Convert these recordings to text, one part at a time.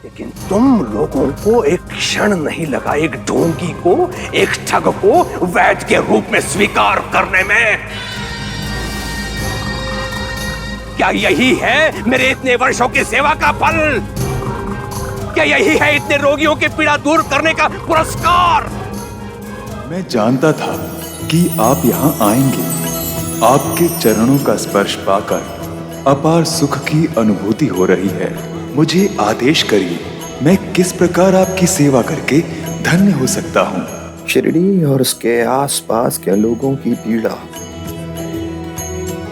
लेकिन तुम लोगों को एक क्षण नहीं लगा एक ढोंगी को, एक ठग को वैद्य के रूप में स्वीकार करने में। क्या यही है मेरे इतने वर्षों की सेवा का फल? क्या यही है इतने रोगियों की पीड़ा दूर करने का पुरस्कार? मैं जानता था कि आप यहाँ आएंगे। आपके चरणों का स्पर्श पाकर अपार सुख की अनुभूति हो रही है। मुझे आदेश करिए, मैं किस प्रकार आपकी सेवा करके धन्य हो सकता हूँ। शिरडी और उसके आसपास के लोगों की पीड़ा,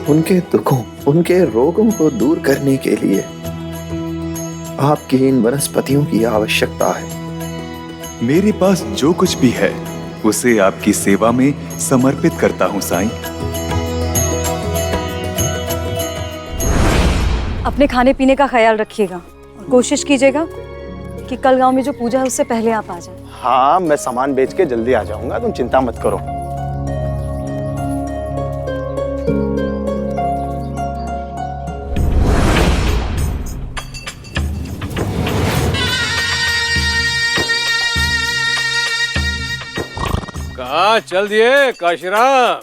उनके दुखों, उनके रोगों को दूर करने के लिए आपकी इन वनस्पतियों की आवश्यकता है। मेरे पास जो कुछ भी है उसे आपकी सेवा में समर्पित करता हूँ साईं। अपने खाने पीने का ख्याल रखिएगा और कोशिश कीजिएगा कि कल गांव में जो पूजा है उससे पहले आप आ जाएं। हाँ, मैं सामान बेच के जल्दी आ जाऊंगा, तुम चिंता मत करो। कहाँ चल दिए काशीराम?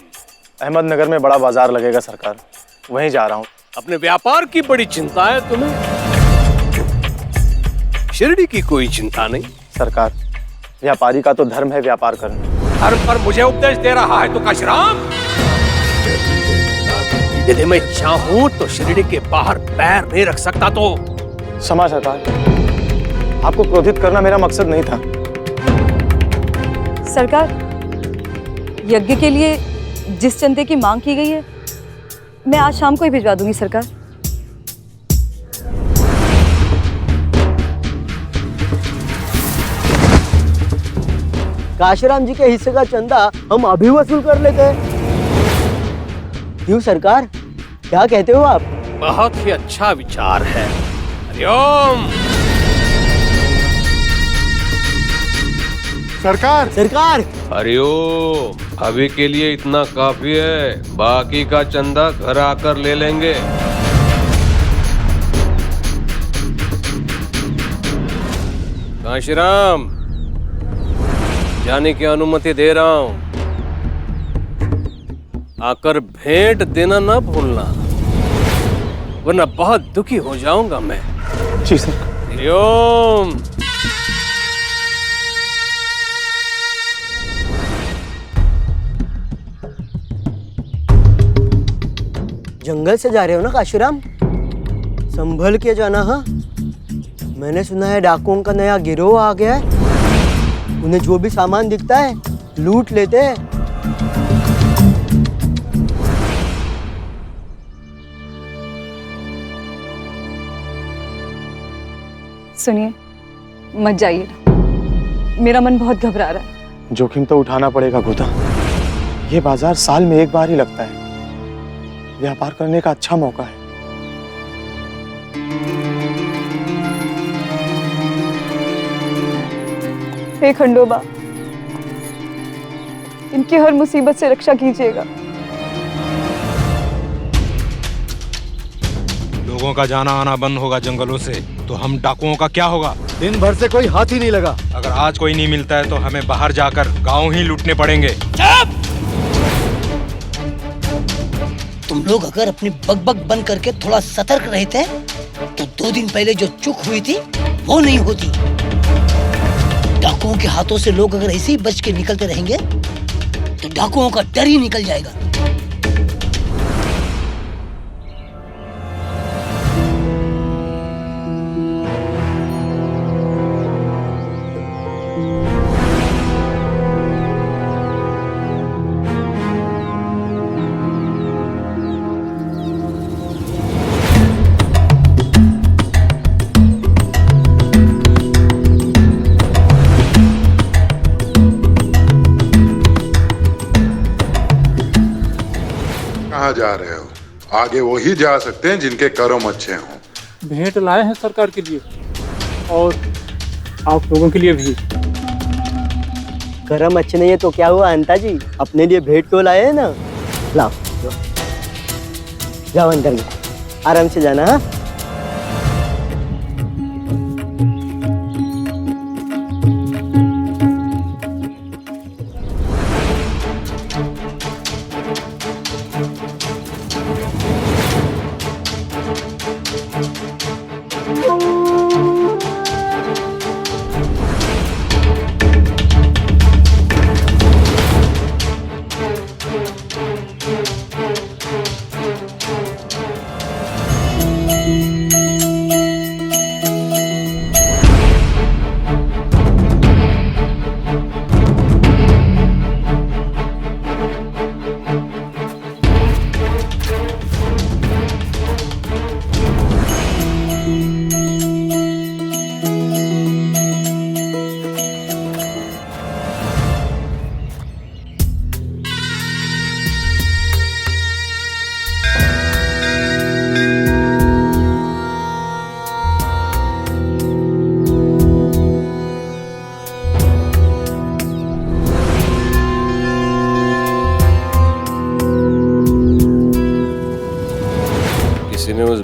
अहमदनगर में बड़ा बाजार लगेगा सरकार, वहीं जा रहा हूँ। अपने व्यापार की बड़ी चिंता है तुम्हें, शिरडी की कोई चिंता नहीं। सरकार, व्यापारी का तो धर्म है व्यापार करना। धर्म पर मुझे उपदेश दे रहा है तो काशीराम? यदि मैं चाहूं तो शिरडी के बाहर पैर नहीं रख सकता तो। क्षमा सरकार, आपको क्रोधित करना मेरा मकसद नहीं था। सरकार, यज्ञ के लिए जिस चंदे की मांग की गई है मैं आज शाम को ही भिजवा दूंगी सरकार। काशीराम जी के हिस्से का चंदा हम अभी वसूल कर लेते हैं। क्यों सरकार, क्या कहते हो आप? बहुत ही अच्छा विचार है। हरिओम। सरकार, सरकार, हरिओम। अभी के लिए इतना काफी है, बाकी का चंदा घर आकर ले लेंगे। काशीराम, जाने की अनुमति दे रहा हूं। आकर भेंट देना ना भूलना, वरना बहुत दुखी हो जाऊंगा मैं। जी सर। हरिओम। जंगल से जा रहे हो ना काशीराम? संभल के जाना। हाँ, मैंने सुना है डाकुओं का नया गिरोह आ गया है। उन्हें जो भी सामान दिखता है लूट लेते हैं। सुनिए, मत जाइए, मेरा मन बहुत घबरा रहा है। जोखिम तो उठाना पड़ेगा गोदा। ये बाजार साल में एक बार ही लगता है, व्यापार करने का अच्छा मौका है। हे खंडोबा, इनकी हर मुसीबत से रक्षा कीजिएगा। लोगों का जाना आना बंद होगा जंगलों से, तो हम डाकुओं का क्या होगा? दिन भर से कोई हाथ ही नहीं लगा। अगर आज कोई नहीं मिलता है तो हमें बाहर जाकर गांव ही लूटने पड़ेंगे। तुम लोग अगर अपनी बकबक बंद करके थोड़ा सतर्क रहते तो 2 दिन पहले जो चूक हुई थी वो नहीं होती। डाकुओं के हाथों से लोग अगर ऐसे ही बच के निकलते रहेंगे तो डाकुओं का डर ही निकल जाएगा। कहाँ जा रहे हो? आगे वो ही जा सकते हैं जिनके कर्म अच्छे हों। भेंट लाए हैं सरकार के लिए और आप लोगों के लिए भी। कर्म अच्छे नहीं है तो क्या हुआ अंता जी, अपने लिए भेंट तो लाए हैं ना। लाओ जाओ अंदर में, आराम से जाना। हाँ,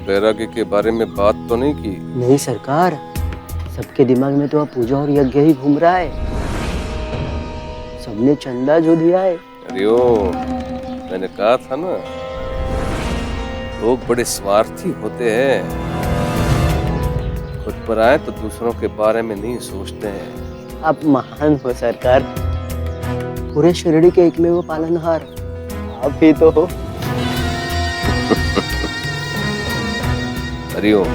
बैरागी के बारे में बात तो नहीं की? नहीं सरकार, सबके दिमाग में तो अब पूजा और यज्ञ ही घूम रहा है। सबने चंदा जो दिया है। अरे ओ, मैंने कहा था ना, लोग बड़े स्वार्थी होते हैं। खुद पर आए तो दूसरों के बारे में नहीं सोचते हैं। आप महान हो सरकार, पूरे शिरडी के एकमेव पालनहार आप ही तो हो। हरिओम।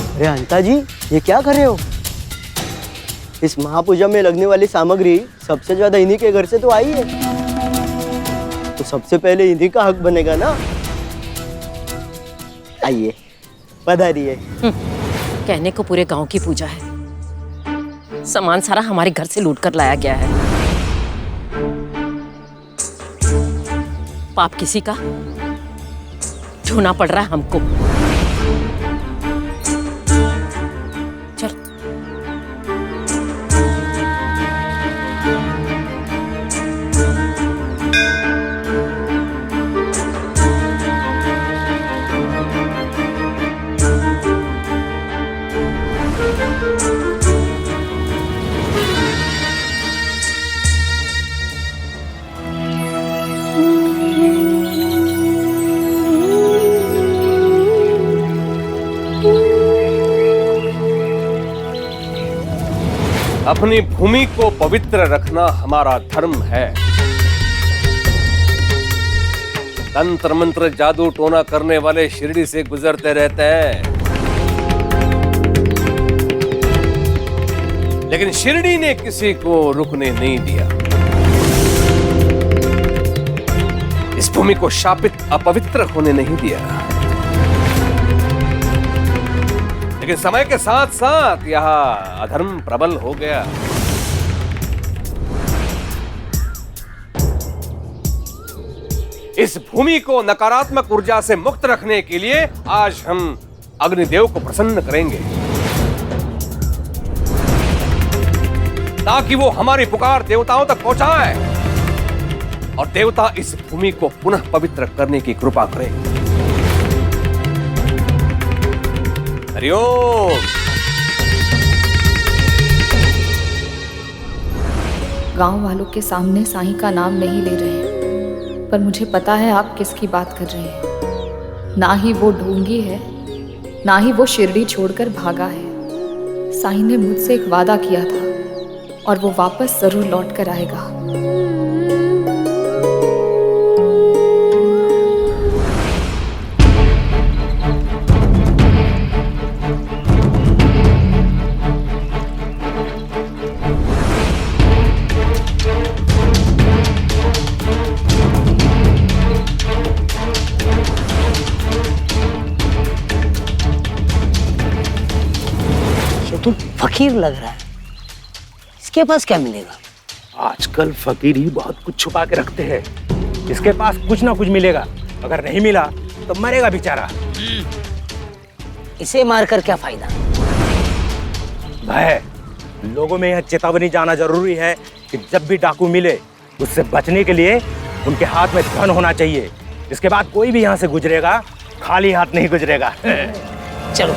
अरे अंता जी, ये क्या कर रहे हो? इस महापूजा में लगने वाली सामग्री सबसे ज्यादा इन्हीं के घर से तो आई है, तो सबसे पहले इन्हीं का हक बनेगा ना। आइए, पधारिए। कहने को पूरे गांव की पूजा है, सामान सारा हमारे घर से लूट कर लाया गया है। पाप किसी का ढूंढना पड़ रहा है हमको। चल। अपनी भूमि को पवित्र रखना हमारा धर्म है। तंत्र मंत्र जादू टोना करने वाले शिरडी से गुजरते रहते हैं, लेकिन शिरडी ने किसी को रुकने नहीं दिया। इस भूमि को शापित अपवित्र होने नहीं दिया। लेकिन समय के साथ साथ यहाँ अधर्म प्रबल हो गया। इस भूमि को नकारात्मक ऊर्जा से मुक्त रखने के लिए आज हम अग्निदेव को प्रसन्न करेंगे, ताकि वो हमारी पुकार देवताओं तक पहुंचाए और देवता इस भूमि को पुनः पवित्र करने की कृपा करें। हरिओम। गांव वालों के सामने साईं का नाम नहीं ले रहे हैं, पर मुझे पता है आप किसकी बात कर रहे हैं। ना ही वो ढोंगी है, ना ही वो शिरडी छोड़कर भागा है। साईं ने मुझसे एक वादा किया था और वो वापस जरूर लौट कर आएगा। तुम फकीर लग रहा है, इसके पास क्या मिलेगा? आजकल फकीर ही बहुत कुछ छुपा के रखते हैं। इसके पास कुछ ना कुछ मिलेगा, अगर नहीं मिला तो मरेगा बेचारा। इसे मारकर क्या फायदा? भाई, लोगों में यह चेतावनी जाना जरूरी है कि जब भी डाकू मिले उससे बचने के लिए उनके हाथ में धन होना चाहिए। इसके बाद कोई भी यहाँ से गुजरेगा खाली हाथ नहीं गुजरेगा। चलो।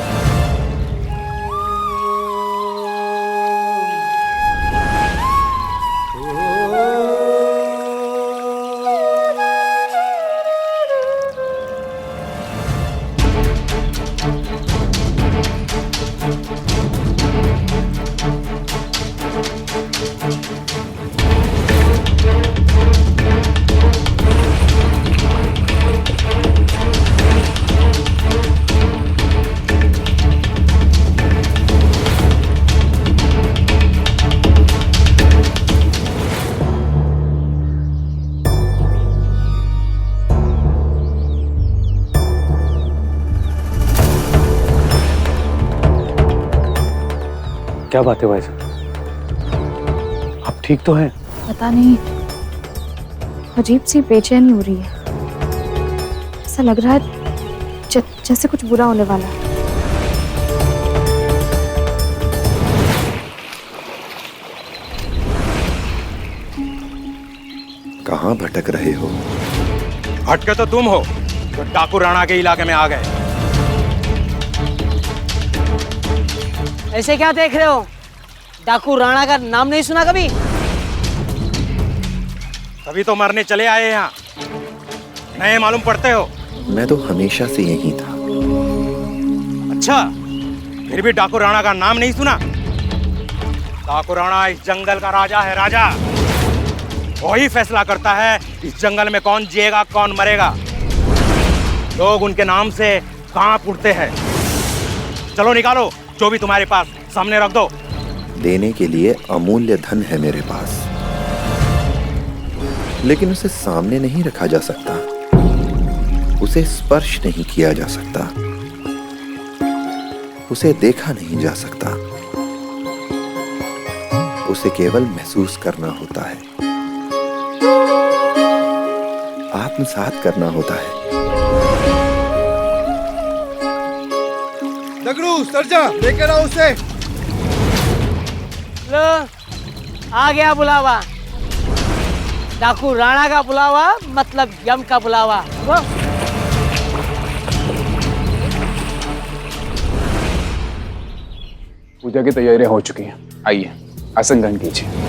क्या बात है भाई साहब, आप ठीक तो हैं? पता नहीं, अजीब सी बेचैनी हो रही है। ऐसा लग रहा है जैसे कुछ बुरा होने वाला है। कहाँ भटक रहे हो? भटके तो तुम हो, तो डाकू राणा के इलाके में आ गए। ऐसे क्या देख रहे हो? डाकू राणा का नाम नहीं सुना कभी? तभी तो मरने चले आए यहाँ, नए मालूम पड़ते हो। मैं तो हमेशा से यही था। अच्छा, फिर भी डाकू राणा का नाम नहीं सुना? डाकू राणा इस जंगल का राजा है, राजा। वही फैसला करता है इस जंगल में कौन जिएगा कौन मरेगा। लोग उनके नाम से कांप उठते हैं। चलो निकालो जो भी तुम्हारे पास, सामने रख दो। देने के लिए अमूल्य धन है मेरे पास, लेकिन उसे सामने नहीं रखा जा सकता, उसे स्पर्श नहीं किया जा सकता, उसे देखा नहीं जा सकता, उसे केवल महसूस करना होता है, आत्मसात करना होता है। नगरू, सरजा, लेकर आओ उसे। लो, आ गया बुलावा। डाकू राणा का बुलावा मतलब यम का बुलावा। वो पूजा की तैयारियां हो चुकी हैं, आइए आसन ग्रहण कीजिए।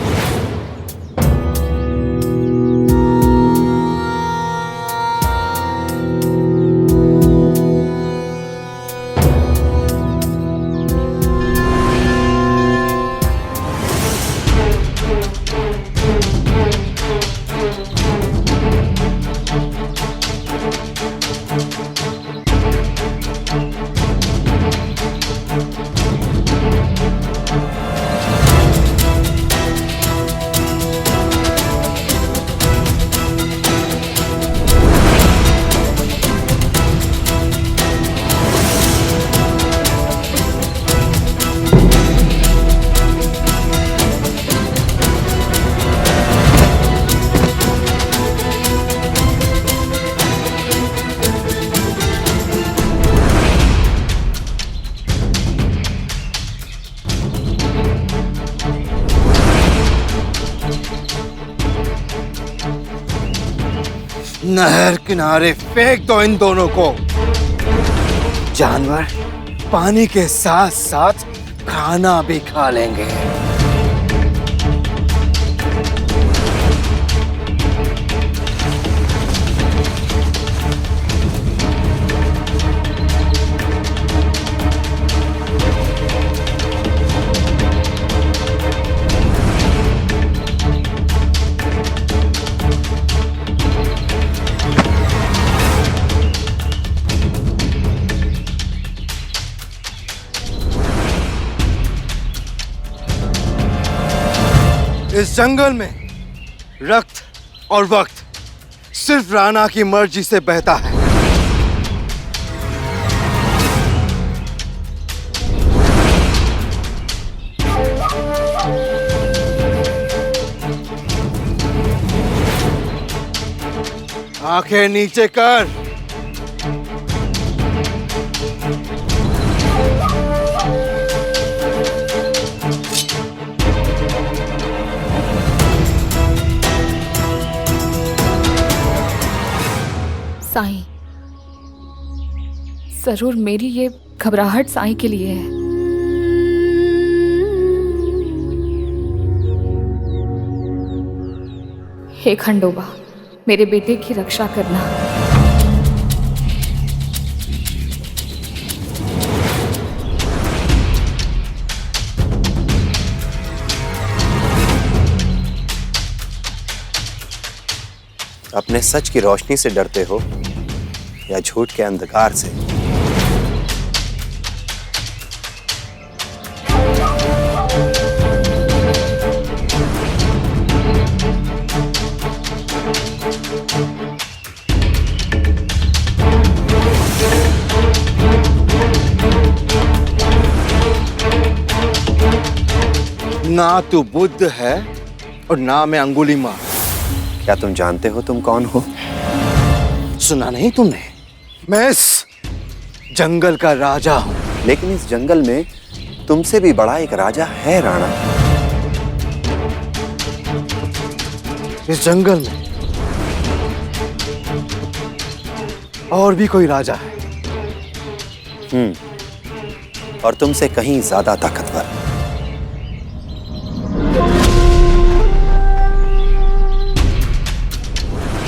नहर किनारे फेंक दो इन दोनों को। जानवर पानी के साथ साथ खाना भी खा लेंगे। इस जंगल में रक्त और वक्त सिर्फ राणा की मर्जी से बहता है। आंखें नीचे कर। साईं, जरूर मेरी ये घबराहट साईं के लिए है। हे खंडोबा, मेरे बेटे की रक्षा करना। अपने सच की रोशनी से डरते हो या झूठ के अंधकार से? ना तू बुद्ध है और ना मैं अंगुलीमाल। क्या तुम जानते हो तुम कौन हो? सुना नहीं तुमने? मैं इस जंगल का राजा हूं। लेकिन इस जंगल में तुमसे भी बड़ा एक राजा है राणा। इस जंगल में और भी कोई राजा है। और तुमसे कहीं ज्यादा ताकतवर।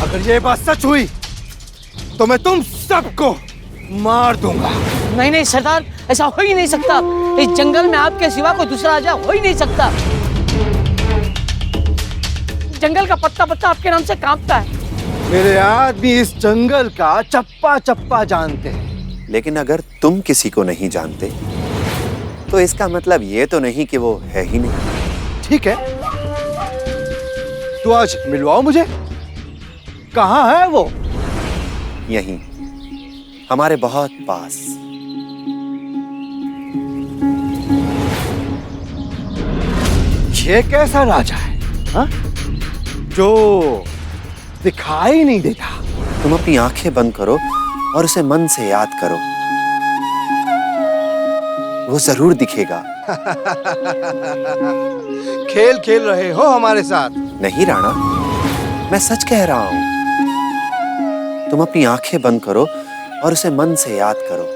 अगर ये बात सच हुई तो मैं तुम सबको मार दूंगा। नहीं नहीं सरदार, ऐसा हो ही नहीं सकता। इस जंगल में आपके सिवा कोई दूसरा राजा हो ही नहीं सकता। जंगल का पत्ता पत्ता आपके नाम से कांपता है। मेरे आदमी इस जंगल का चप्पा चप्पा जानते हैं। लेकिन अगर तुम किसी को नहीं जानते तो इसका मतलब ये तो नहीं कि वो है ही नहीं। ठीक है, तो आज मिलवाओ मुझे। कहाँ है वो? यहीं, हमारे बहुत पास। ये कैसा राजा है हा? जो दिखाई नहीं देता। तुम अपनी आंखें बंद करो और उसे मन से याद करो, वो जरूर दिखेगा। खेल खेल रहे हो हमारे साथ? नहीं राणा, मैं सच कह रहा हूं। तुम अपनी आंखें बंद करो और उसे मन से याद करो,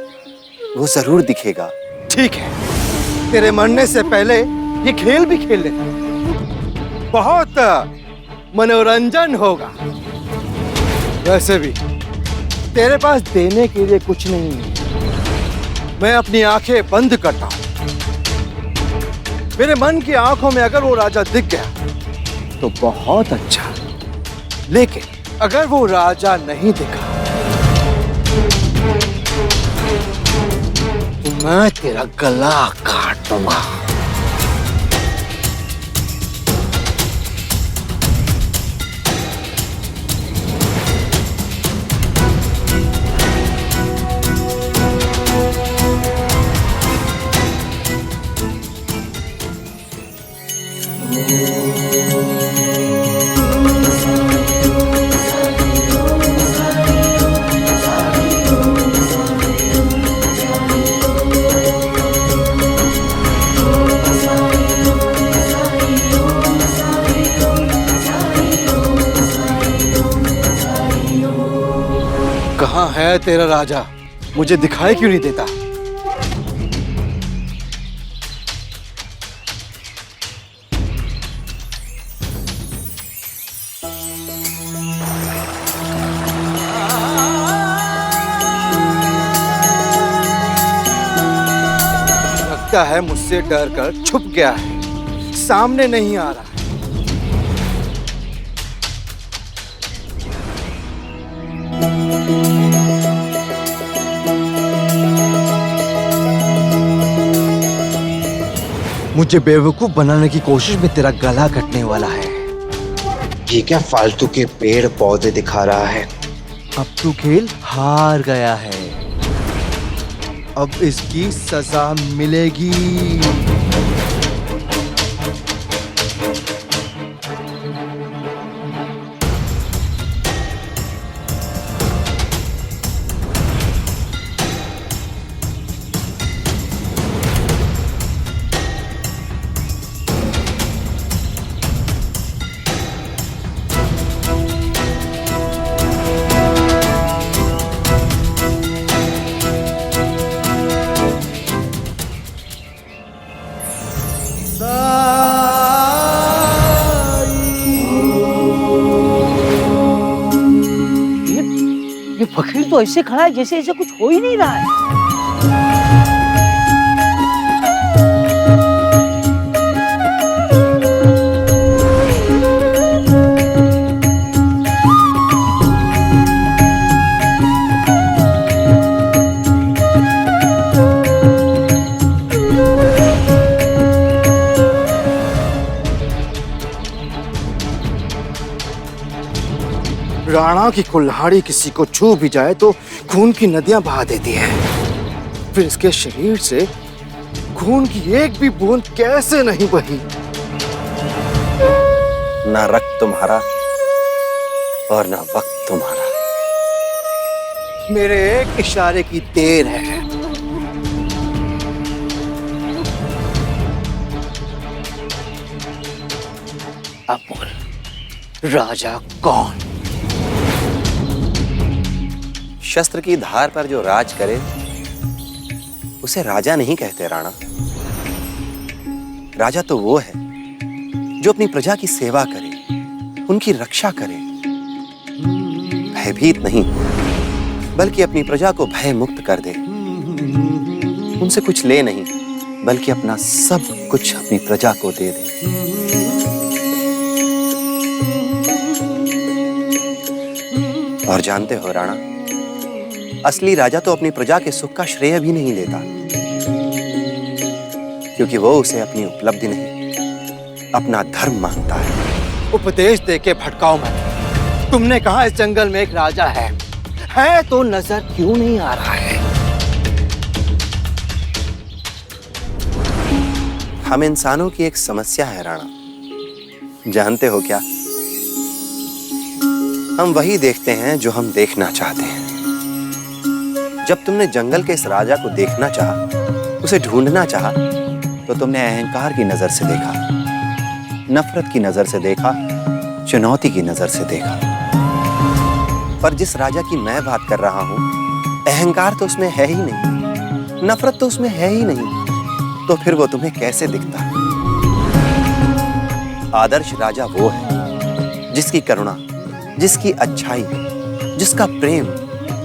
वो जरूर दिखेगा। ठीक है, तेरे मरने से पहले ये खेल भी खेल लेते, बहुत मनोरंजन होगा। वैसे भी तेरे पास देने के लिए कुछ नहीं है। मैं अपनी आंखें बंद करता हूं। मेरे मन की आंखों में अगर वो राजा दिख गया तो बहुत अच्छा, लेकिन अगर वो राजा नहीं दिखा तो मैं तेरा गला काट दूंगा। कहाँ है तेरा राजा? मुझे दिखाई क्यों नहीं देता? लगता है मुझसे डर कर छुप गया है, सामने नहीं आ रहा है। मुझे बेवकूफ बनाने की कोशिश में तेरा गला कटने वाला है। ये क्या फालतू के पेड़ पौधे दिखा रहा है? अब तू खेल हार गया है, अब इसकी सजा मिलेगी। ये फकीर तो ऐसे खड़ा है जैसे ऐसे कुछ हो ही नहीं रहा है। राणा की कुल्हाड़ी किसी को छू भी जाए तो खून की नदियां बहा देती है। फिर इसके शरीर से खून की एक भी बूंद कैसे नहीं बही? ना रक्त तुम्हारा और ना वक्त तुम्हारा। मेरे एक इशारे की देर है। अब बोल, राजा कौन? शस्त्र की धार पर जो राज करे उसे राजा नहीं कहते राणा। राजा तो वो है जो अपनी प्रजा की सेवा करे, उनकी रक्षा करे, भयभीत नहीं बल्कि अपनी प्रजा को भय मुक्त कर दे। उनसे कुछ ले नहीं बल्कि अपना सब कुछ अपनी प्रजा को दे दे। और जानते हो राणा, असली राजा तो अपनी प्रजा के सुख का श्रेय भी नहीं लेता, क्योंकि वो उसे अपनी उपलब्धि नहीं अपना धर्म मानता है। उपदेश देके भटकाओ मत। तुमने कहा इस जंगल में एक राजा है तो नजर क्यों नहीं आ रहा है? हम इंसानों की एक समस्या है राणा, जानते हो क्या? हम वही देखते हैं जो हम देखना चाहते हैं। जब तुमने जंगल के इस राजा को देखना चाहा, उसे ढूंढना चाहा, तो तुमने अहंकार की नजर से देखा, नफरत की नजर से देखा, चुनौती की नजर से देखा। पर जिस राजा की मैं बात कर रहा हूं, अहंकार तो उसमें है ही नहीं, नफरत तो उसमें है ही नहीं, तो फिर वो तुम्हें कैसे दिखता? आदर्श राजा वो है जिसकी करुणा, जिसकी अच्छाई, जिसका प्रेम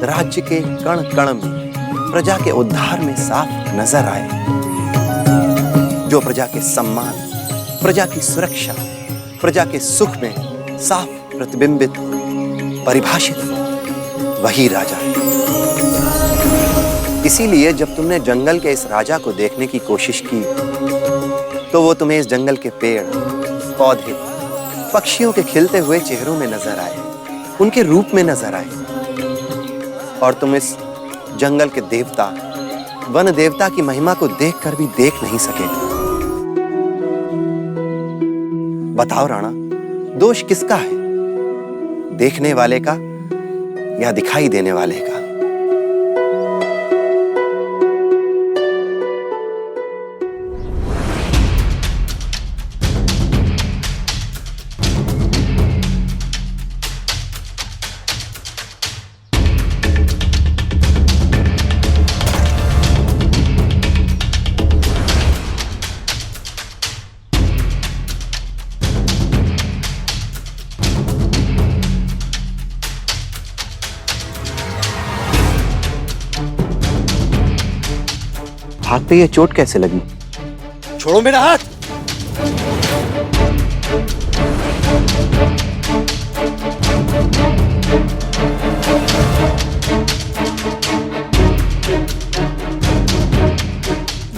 राज्य के कण कण में प्रजा के उद्धार में साफ नजर आए, जो प्रजा के सम्मान, प्रजा की सुरक्षा, प्रजा के सुख में साफ प्रतिबिंबित, परिभाषित, वही राजा है। इसीलिए जब तुमने जंगल के इस राजा को देखने की कोशिश की, तो वो तुम्हें इस जंगल के पेड़, पौधे, पक्षियों के खिलते हुए चेहरों में नजर आए, उनके रूप में नजर आए, और तुम इस जंगल के देवता, वन देवता की महिमा को देखकर भी देख नहीं सके। बताओ राणा, दोष किसका है? देखने वाले का या दिखाई देने वाले का? हाथ पे ये चोट कैसे लगी? छोड़ो मेरा हाथ।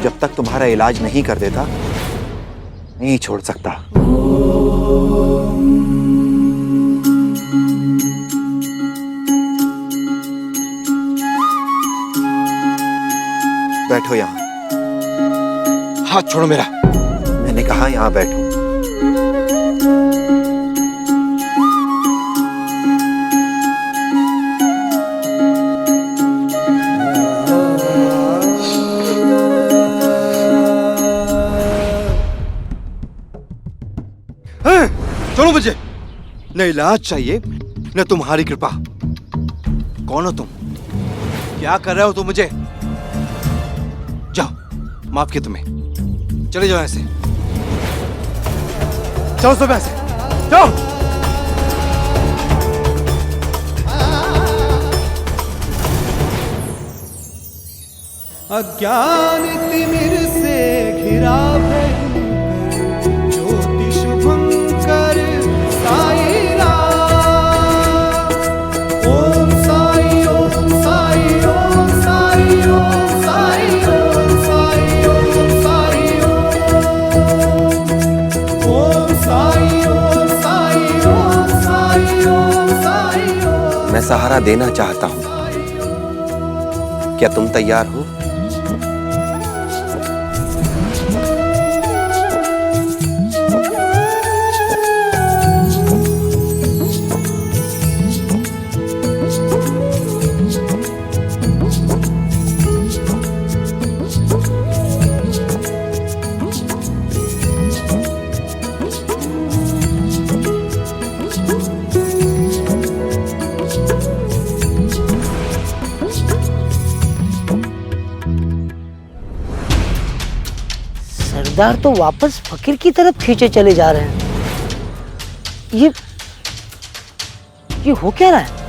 जब तक तुम्हारा इलाज नहीं कर देता, नहीं छोड़ सकता। बैठो यहां। हाथ छोड़ो मेरा। मैंने कहा यहां बैठो। चलो मुझे न इलाज चाहिए न तुम्हारी कृपा। कौन हो तुम? क्या कर रहे हो तुम मुझे? जाओ, माफ किया तुम्हें। चले जाओ ऐसे। चलो सब ऐसे जाओ। अज्ञान तिमिर से घिरा ज्योति शुभंकर साई राम। ओम साई ओम साई ओम साई ओम साई ओम साई ओम साई ओम साई ओम साई ओम साई ओम साई ओम। मैं सहारा देना चाहता हूं, क्या तुम तैयार हो? किरदार तो वापस फकीर की तरफ खींचे चले जा रहे हैं। ये हो क्या रहा है?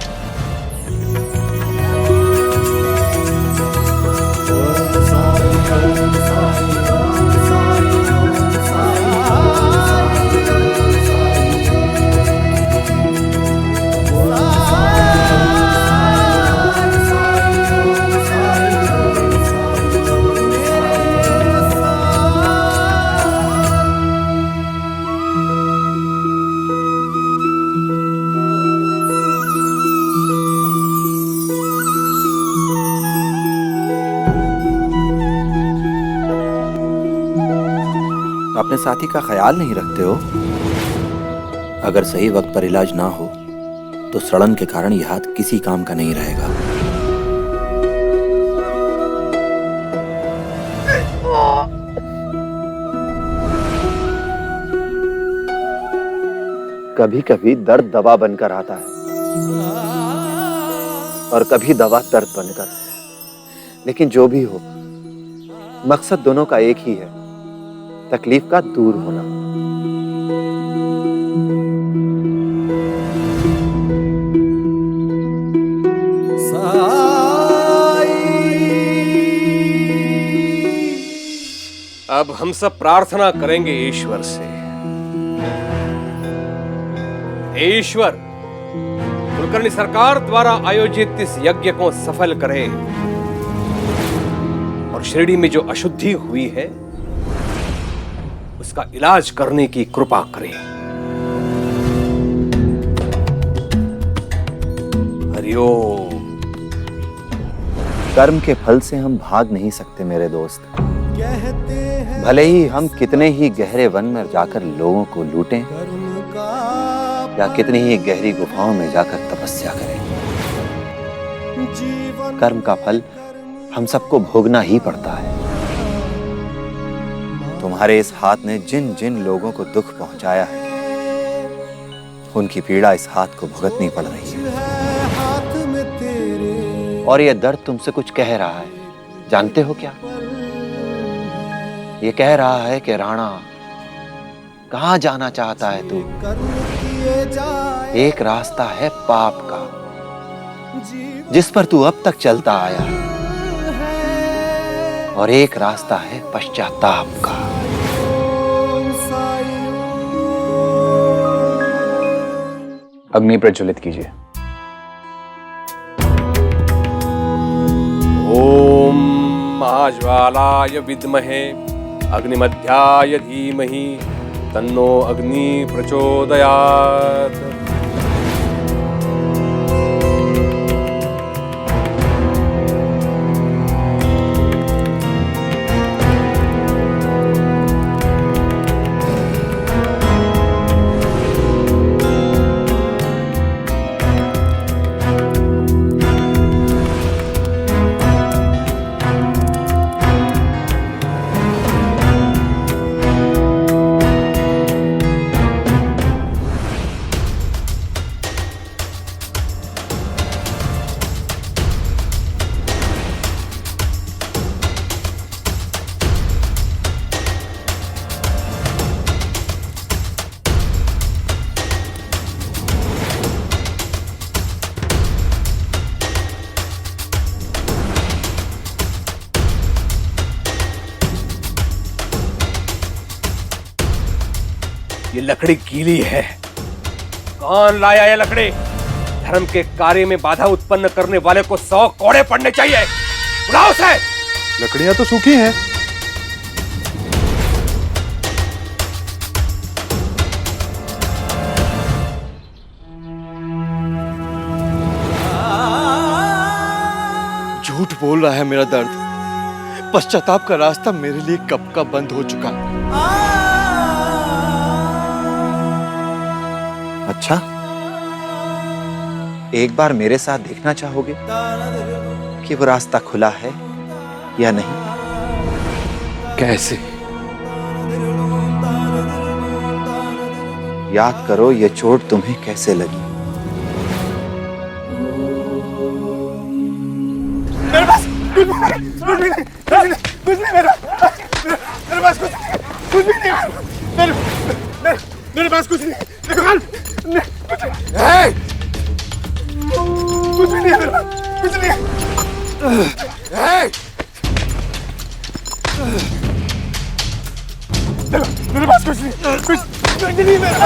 अपने साथी का ख्याल नहीं रखते हो। अगर सही वक्त पर इलाज ना हो तो सड़न के कारण यह हाथ किसी काम का नहीं रहेगा। कभी कभी दर्द दवा बनकर आता है और कभी दवा दर्द बनकर। लेकिन जो भी हो, मकसद दोनों का एक ही है, तकलीफ का दूर होना। अब हम सब प्रार्थना करेंगे ईश्वर से। हे ईश्वर, कुलकर्णी सरकार द्वारा आयोजित इस यज्ञ को सफल करे और शिरडी में जो अशुद्धि हुई है उसका इलाज करने की कृपा करें। हरिओम। कर्म के फल से हम भाग नहीं सकते मेरे दोस्त। भले ही हम कितने ही गहरे वन में जाकर लोगों को लूटें या कितनी ही गहरी गुफाओं में जाकर तपस्या करें, कर्म का फल हम सबको भोगना ही पड़ता है। तुम्हारे इस हाथ ने जिन जिन लोगों को दुख पहुंचाया है, उनकी पीड़ा इस हाथ को भुगतनी पड़ रही है। और यह दर्द तुमसे कुछ कह रहा है, जानते हो क्या? ये कह रहा है कि राणा, कहां जाना चाहता है तू? एक रास्ता है पाप का, जिस पर तू अब तक चलता आया है, और एक रास्ता है पश्चाताप का। अग्नि प्रज्वलित कीजिए। ओम महाज्वालाय विद्महे अग्निमध्याय धीमहि तन्नो अग्नि प्रचोदयात्। ये लकड़ी गीली है। कौन लाया ये लकड़ी? धर्म के कार्य में बाधा उत्पन्न करने वाले को 100 कोड़े पड़ने चाहिए। बुलाओ उसे। लकड़ियां तो सूखी हैं। झूठ बोल रहा है मेरा दर्द। पश्चाताप का रास्ता मेरे लिए कब का बंद हो चुका। अच्छा, एक बार मेरे साथ देखना चाहोगे कि वो रास्ता खुला है या नहीं? कैसे? याद करो ये चोट तुम्हें कैसे लगी। मेरे पास कुछ नहीं, मेरे पास कुछ कुछ भी नहीं मेरे पास कुछ नहीं निकाल कुछ भी नहीं है मेरे पास कुछ नहीं मेरे पास कुछ नहीं मेरे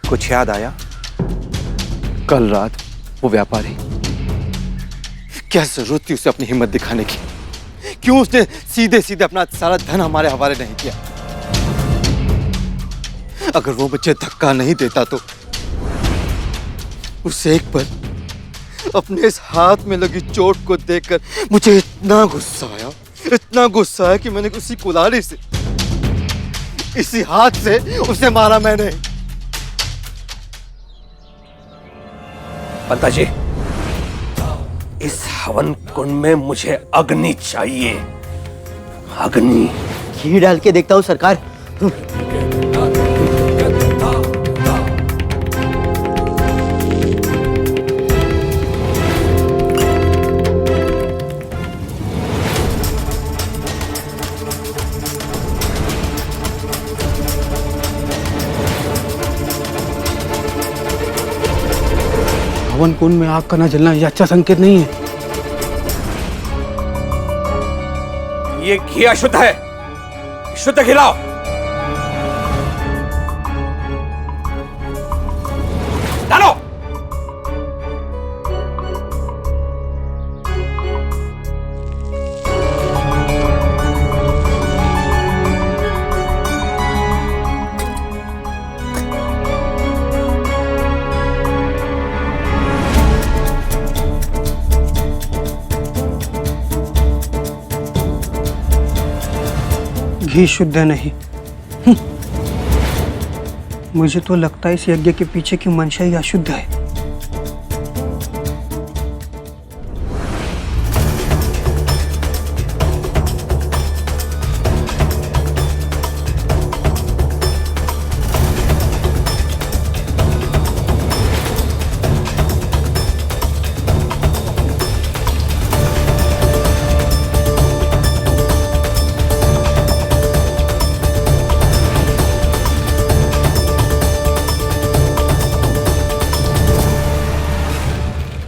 कुछ याद आया? कल रात वो व्यापारी, क्या जरूरत थी उसे अपनी हिम्मत दिखाने की? क्यों उसने सीधे सीधे अपना सारा धन हमारे हवाले नहीं किया? अगर वो मुझे धक्का नहीं देता तो उस एक पर अपने इस हाथ में लगी चोट को देखकर मुझे इतना गुस्सा आया कि मैंने उसी कुल्हाड़ी से, इसी हाथ से उसे मारा मैंने। पंता जी, इस हवन कुंड में मुझे अग्नि चाहिए, अग्नि। घी डाल के देखता हूँ सरकार। हवन कुंड में आग का न जलना यह अच्छा संकेत नहीं है। ये घी अशुद्ध है, शुद्ध खिलाओ। डालो। घी शुद्ध नहीं। मुझे तो लगता है इस यज्ञ के पीछे की मंशा ही अशुद्ध है।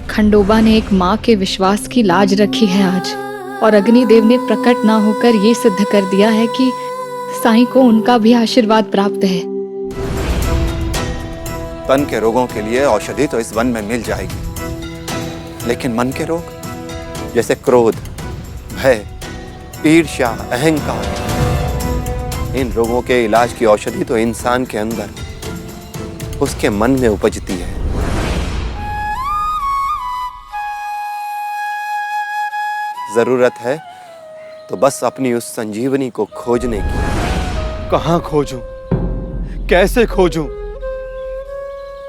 खंडोबा ने एक माँ के विश्वास की लाज रखी है आज, और अग्निदेव ने प्रकट ना होकर ये सिद्ध कर दिया है कि साईं को उनका भी आशीर्वाद प्राप्त है। तन के रोगों के लिए औषधि तो इस वन में मिल जाएगी, लेकिन मन के रोग जैसे क्रोध, भय, ईर्ष्या, अहंकार, इन रोगों के इलाज की औषधि तो इंसान के अंदर, उसके मन में उपजती है। जरूरत है तो बस अपनी उस संजीवनी को खोजने की। कहाँ खोजूं? कैसे खोजूं?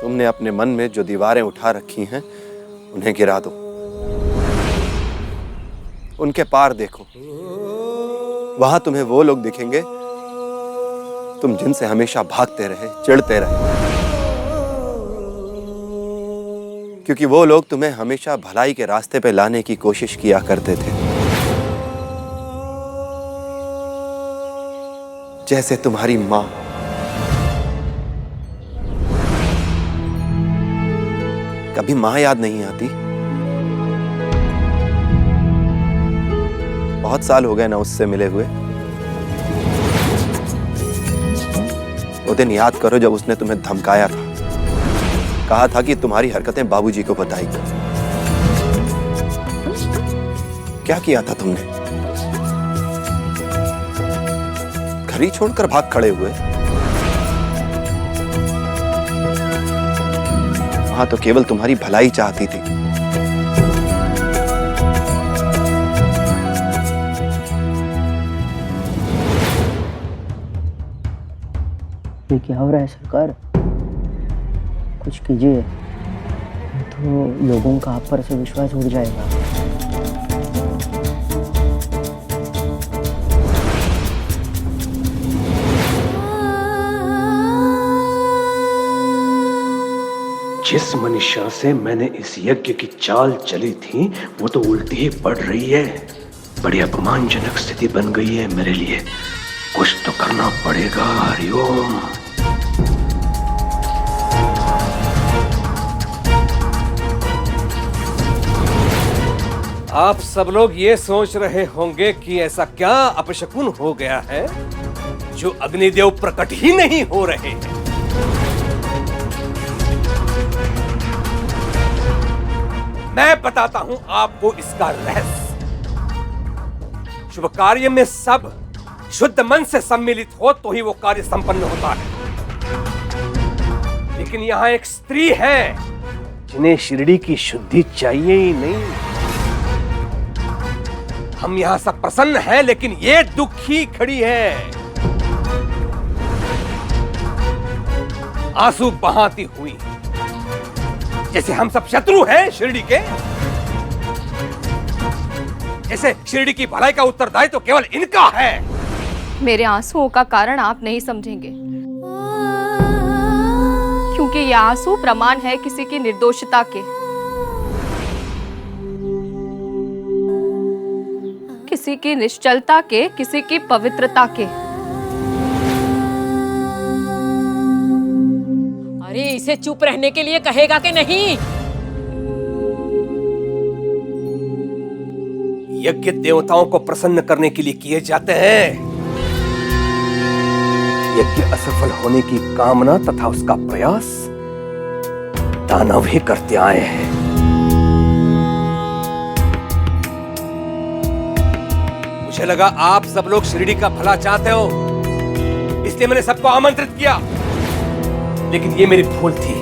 तुमने अपने मन में जो दीवारें उठा रखी हैं, उन्हें गिरा दो। उनके पार देखो, वहां तुम्हें वो लोग दिखेंगे तुम जिनसे हमेशा भागते रहे, चिढ़ते रहे, क्योंकि वो लोग तुम्हें हमेशा भलाई के रास्ते पे लाने की कोशिश किया करते थे। जैसे तुम्हारी माँ। कभी माँ याद नहीं आती? बहुत साल हो गए ना उससे मिले हुए। वो दिन याद करो जब उसने तुम्हें धमकाया था, कहा था कि तुम्हारी हरकतें बाबूजी को बताएगी। क्या किया था तुमने? घर ही छोड़कर भाग खड़े हुए। वहां तो केवल तुम्हारी भलाई चाहती थी। ये क्या हो रहा है सरकार? कुछ कीजिए, तो लोगों का आप पर से विश्वास उड़ जाएगा। जिस मनीषा से मैंने इस यज्ञ की चाल चली थी वो तो उल्टी ही पड़ रही है। बड़ी अपमानजनक स्थिति बन गई है मेरे लिए। कुछ तो करना पड़ेगा। हरिओम। आप सब लोग ये सोच रहे होंगे कि ऐसा क्या अपशकुन हो गया है जो अग्निदेव प्रकट ही नहीं हो रहे हैं। मैं बताता हूं आपको इसका रहस्य। शुभ कार्य में सब शुद्ध मन से सम्मिलित हो तो ही वो कार्य संपन्न होता है। लेकिन यहां एक स्त्री है जिन्हें शिरडी की शुद्धि चाहिए ही नहीं। हम यहां सब प्रसन्न हैं लेकिन ये दुखी खड़ी है, आंसू बहाती हुई, जैसे हम सब शत्रु हैं शिरडी के। जैसे शिरडी की भलाई का उत्तरदायित्व तो केवल इनका है। मेरे आंसुओं का कारण आप नहीं समझेंगे, क्योंकि ये आंसू प्रमाण है किसी की निर्दोषता के, किसी की निश्चलता के, किसी की पवित्रता के। अरे इसे चुप रहने के लिए कहेगा कि नहीं? यज्ञ देवताओं को प्रसन्न करने के लिए किए जाते हैं। यज्ञ असफल होने की कामना तथा उसका प्रयास दानव ही करते आए हैं। मुझे लगा आप सब लोग शिरडी का भला चाहते हो, इसलिए मैंने सबको आमंत्रित किया। लेकिन ये मेरी भूल थी।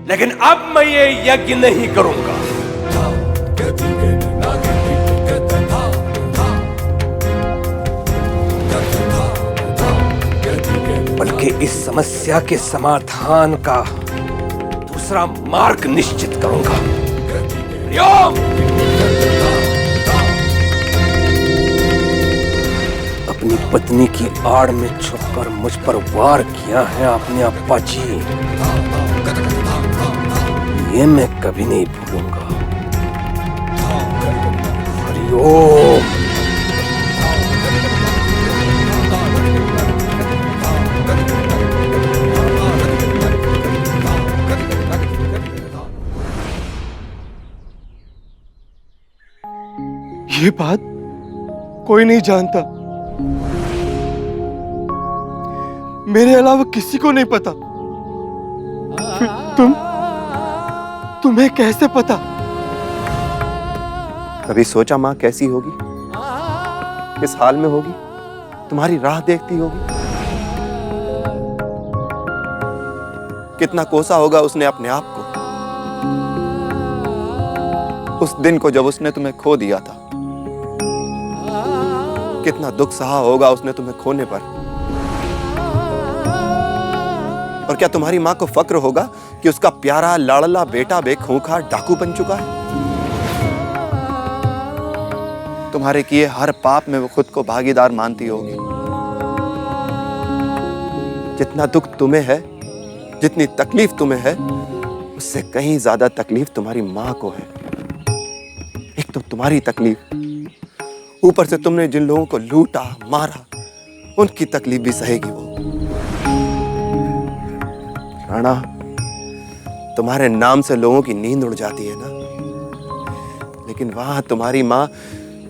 लेकिन अब मैं ये यज्ञ नहीं करूंगा। बल्कि इस समस्या के समाधान का दूसरा मार्ग निश्चित करूंगा। अपनी पत्नी की आड़ में छुपकर मुझ पर वार किया है आपने अप्पा जी, ये मैं कभी नहीं भूलूंगा। हरिओम। ये बात कोई नहीं जानता, मेरे अलावा किसी को नहीं पता। फिर तुम्हें कैसे पता? कभी सोचा माँ कैसी होगी, किस हाल में होगी, तुम्हारी राह देखती होगी? कितना कोसा होगा उसने अपने आप को उस दिन को जब उसने तुम्हें खो दिया था। कितना दुख सहा होगा उसने तुम्हें खोने पर। और क्या तुम्हारी मां को फक्र होगा कि उसका प्यारा लाडला बेटा बेखूंखार डाकू बन चुका है? तुम्हारे किए हर पाप में वो खुद को भागीदार मानती होगी। जितना दुख तुम्हें है, जितनी तकलीफ तुम्हें है, उससे कहीं ज्यादा तकलीफ तुम्हारी मां को है। एक तो तुम्हारी तकलीफ, ऊपर से तुमने जिन लोगों को लूटा मारा, उनकी तकलीफ भी सहेगी वो। राणा, तुम्हारे नाम से लोगों की नींद उड़ जाती है ना, लेकिन वहां तुम्हारी मां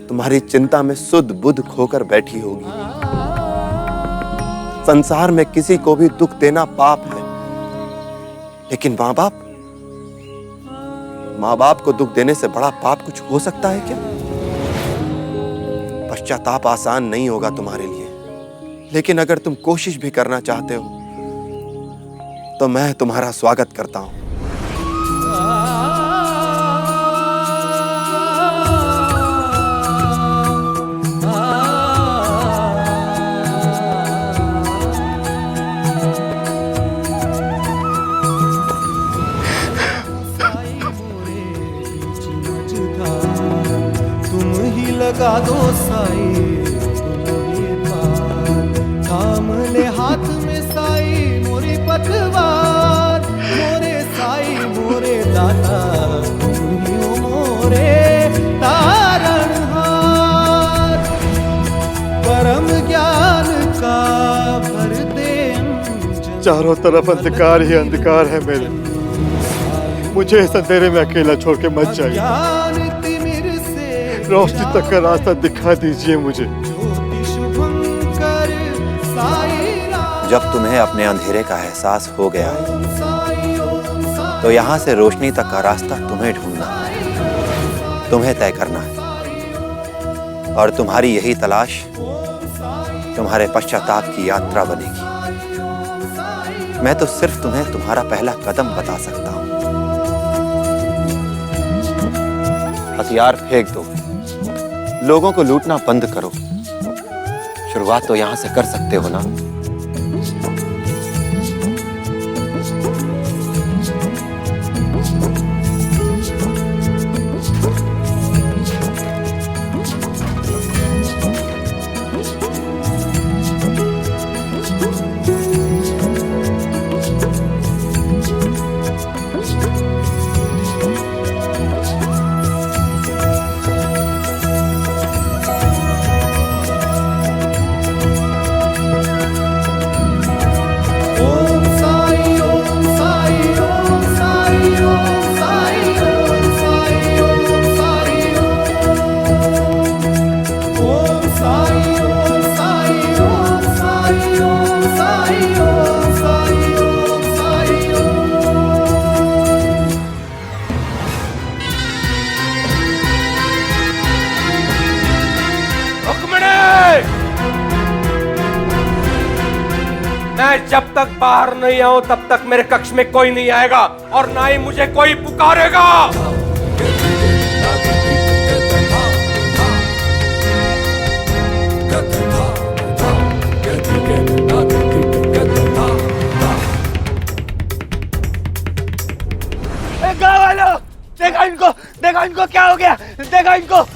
तुम्हारी चिंता में सुध बुध खोकर बैठी होगी। संसार में किसी को भी दुख देना पाप है, लेकिन माँ बाप को दुख देने से बड़ा पाप कुछ हो सकता है क्या? पश्चाताप आसान नहीं होगा तुम्हारे लिए, लेकिन अगर तुम कोशिश भी करना चाहते हो तो मैं तुम्हारा स्वागत करता हूं। लगा दो साई तुम ये पार, थाम ले हाथ में चारों तरफ अंधकार ही अंधकार है मेरे। मुझे इस अंधेरे में अकेला छोड़ के मत जाइए। रोशनी तक का रास्ता दिखा दीजिए मुझे। जब तुम्हें अपने अंधेरे का एहसास हो गया तो यहाँ से रोशनी तक का रास्ता तुम्हें ढूंढना है, तुम्हें तय करना है। और तुम्हारी यही तलाश तुम्हारे पश्चाताप की यात्रा बनेगी। मैं तो सिर्फ तुम्हें तुम्हारा पहला कदम बता सकता हूं। हथियार फेंक दो, लोगों को लूटना बंद करो। शुरुआत तो यहां से कर सकते हो ना। मैं जब तक बाहर नहीं आऊं तब तक मेरे कक्ष में कोई नहीं आएगा और ना ही मुझे कोई पुकारेगा। गाँव वालों, देखो इनको क्या हो गया, देखो इनको।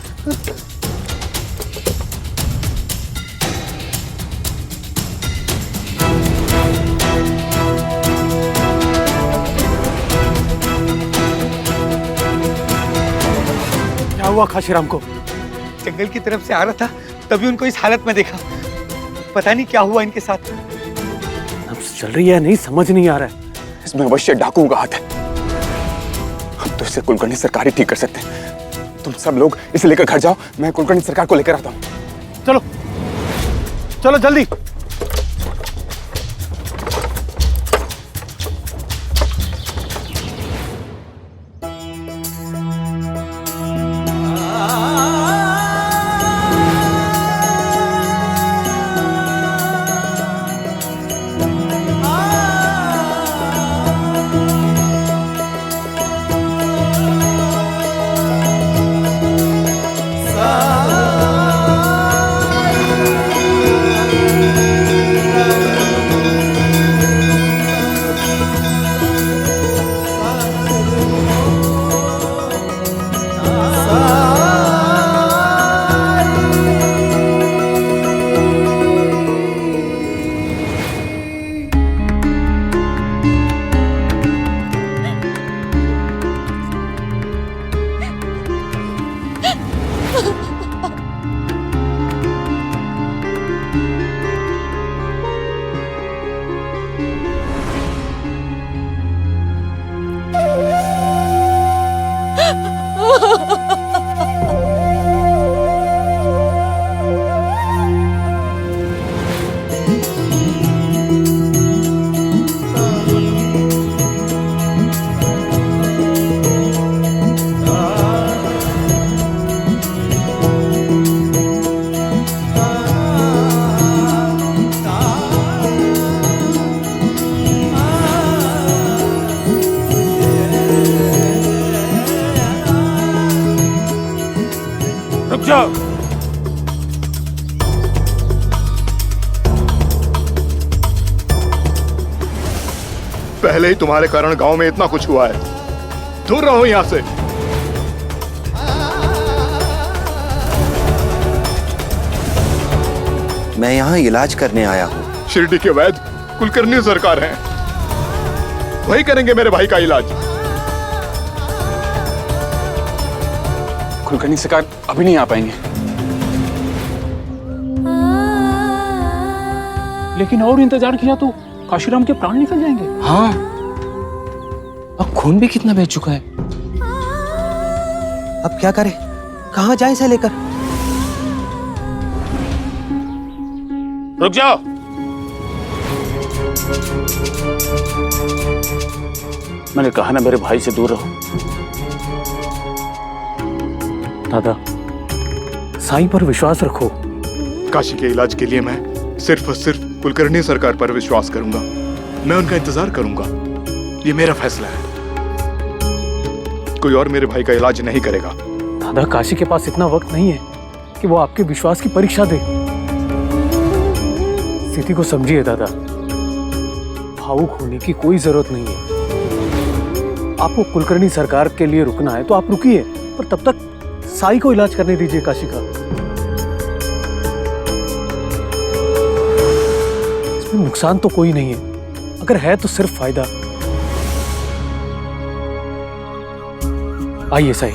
क्या हुआ काशीराम को? जंगल की तरफ से आ रहा था, तभी उनको इस हालत में देखा। पता नहीं क्या हुआ इनके साथ। अब चल रही है नहीं, समझ नहीं आ रहा है। इसमें अवश्य डाकुओं का हाथ है। हम तो इसे कुलकर्णी सरकार ही ठीक कर सकते हैं। तुम सब लोग इसे लेकर घर जाओ, मैं कुलकर्णी सरकार को लेकर आता हूँ। चलो चलो जल्दी। पहले ही तुम्हारे कारण गांव में इतना कुछ हुआ है। दूर रहो यहां से। मैं यहाँ इलाज करने आया हूँ। शिरडी के वैद्य कुलकर्णी सरकार हैं, वही करेंगे मेरे भाई का इलाज। कुलकर्णी सरकार अभी नहीं आ पाएंगे। लेकिन और इंतजार किया तो काशीराम के प्राण निकल जाएंगे। हाँ, अब खून भी कितना बह चुका है। अब क्या करें? कहाँ जाए इसे लेकर? रुक जाओ। मैंने कहा ना मेरे भाई से दूर रहो। दादा, साईं पर विश्वास रखो। काशी के इलाज के लिए मैं सिर्फ और सिर्फ कुलकर्णी सरकार पर विश्वास करूंगा। मैं उनका इंतजार करूंगा। ये मेरा फैसला है। कोई और मेरे भाई का इलाज नहीं करेगा। दादा, काशी के पास इतना वक्त नहीं है कि वो आपके विश्वास की परीक्षा दे। स्थिति को समझिए दादा, भावुक होने की कोई जरूरत नहीं है। आपको कुलकर्णी सरकार के लिए रुकना है तो आप रुकिए, पर तब तक साई को इलाज करने दीजिए काशी का। इसमें नुकसान तो कोई नहीं है, अगर है तो सिर्फ फायदा। आइए साई।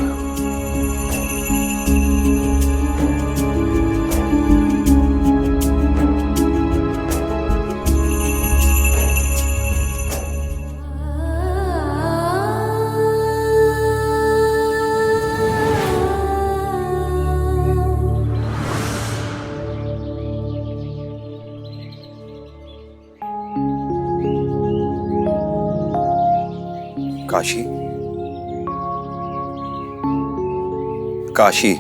काशी, काशी,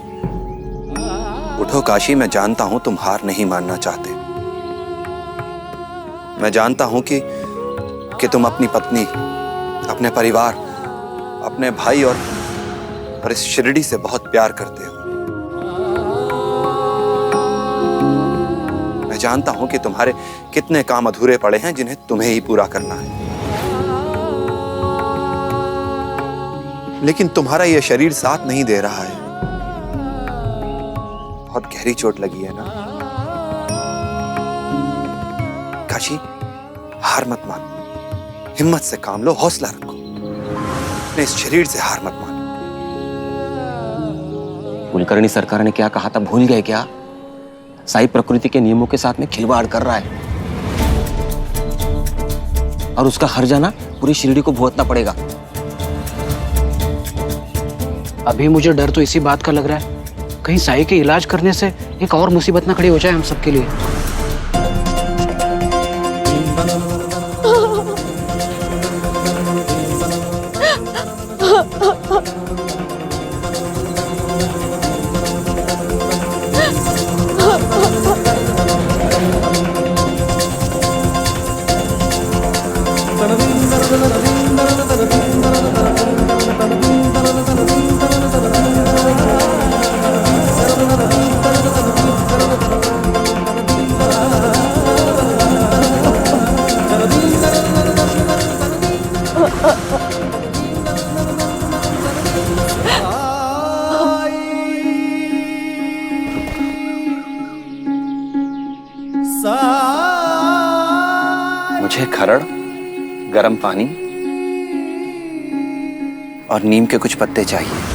उठो काशी। मैं जानता हूं तुम हार नहीं मानना चाहते। मैं जानता हूं कि तुम अपनी पत्नी, अपने परिवार, अपने भाई और इस शिरडी से बहुत प्यार करते हो। मैं जानता हूं कि तुम्हारे कितने काम अधूरे पड़े हैं जिन्हें तुम्हें ही पूरा करना है। लेकिन तुम्हारा यह शरीर साथ नहीं दे रहा है। बहुत गहरी चोट लगी है ना काशी? हार मत मानो, हिम्मत से काम लो, हौसला रखो। अपने इस शरीर से हार मत मानो। कुलकर्णी सरकार ने क्या कहा था भूल गए क्या? साई प्रकृति के नियमों के साथ में खिलवाड़ कर रहा है और उसका हर्जाना पूरी शिरडी को भुगतना पड़ेगा। अभी मुझे डर तो इसी बात का लग रहा है, कहीं साई के इलाज करने से एक और मुसीबत ना खड़ी हो जाए हम सबके लिए। मुझे खरड़, गरम पानी और नीम के कुछ पत्ते चाहिए।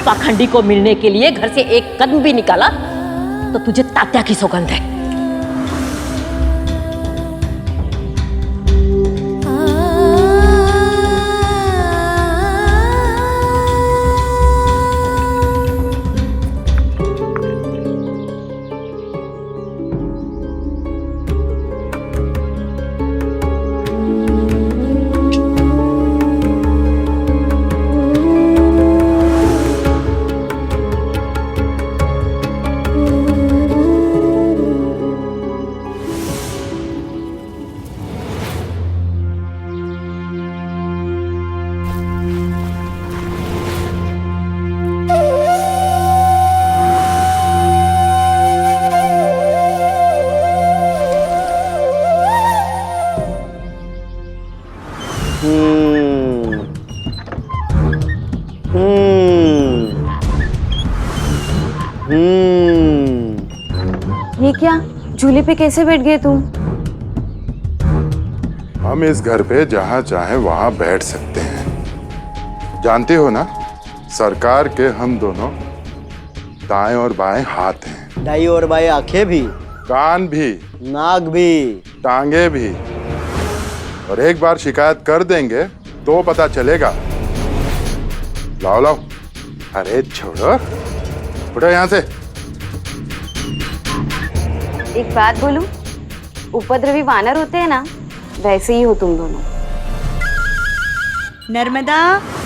पाखंडी को मिलने के लिए घर से एक कदम भी निकाला तो तुझे तात्या की सौगंध है। झूले पे कैसे बैठ गए तुम? हम इस घर पे जहाँ चाहे वहाँ बैठ सकते हैं। जानते हो ना, सरकार के हम दोनों दाएं और बाएं हाथ हैं। दाई और बाएं आंखें भी, कान भी, नाक भी, टांगे भी। और एक बार शिकायत कर देंगे तो पता चलेगा। लाओ लाओ, अरे छोड़ो, उठो यहाँ से। एक बात बोलूं, उपद्रवी वानर होते हैं ना, वैसे ही हो तुम दोनों। नर्मदा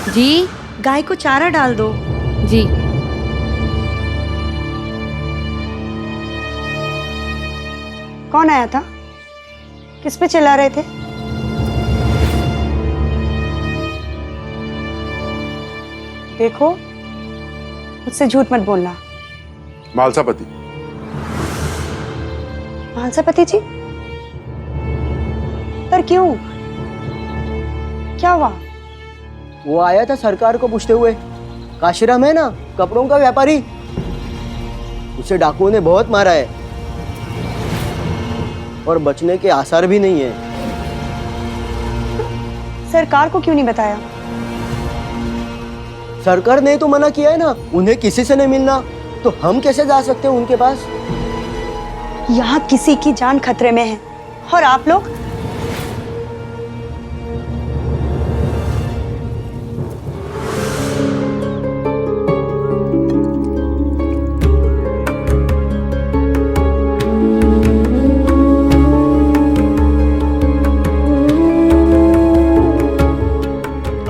जी। गाय को चारा डाल दो। जी। कौन आया था? किस पे चिल्ला रहे थे? देखो, मुझसे झूठ मत बोलना। मालसापति। मालसापति जी? पर क्यों? क्या हुआ? वो आया था सरकार को पूछते हुए। काशीराम है ना, कपड़ों का व्यापारी, उसे डाकुओं ने बहुत मारा है और बचने के आसार भी नहीं है। सरकार को क्यों नहीं बताया? सरकार ने तो मना किया है ना, उन्हें किसी से नहीं मिलना, तो हम कैसे जा सकते हैं उनके पास? यहाँ किसी की जान खतरे में है और आप लोग?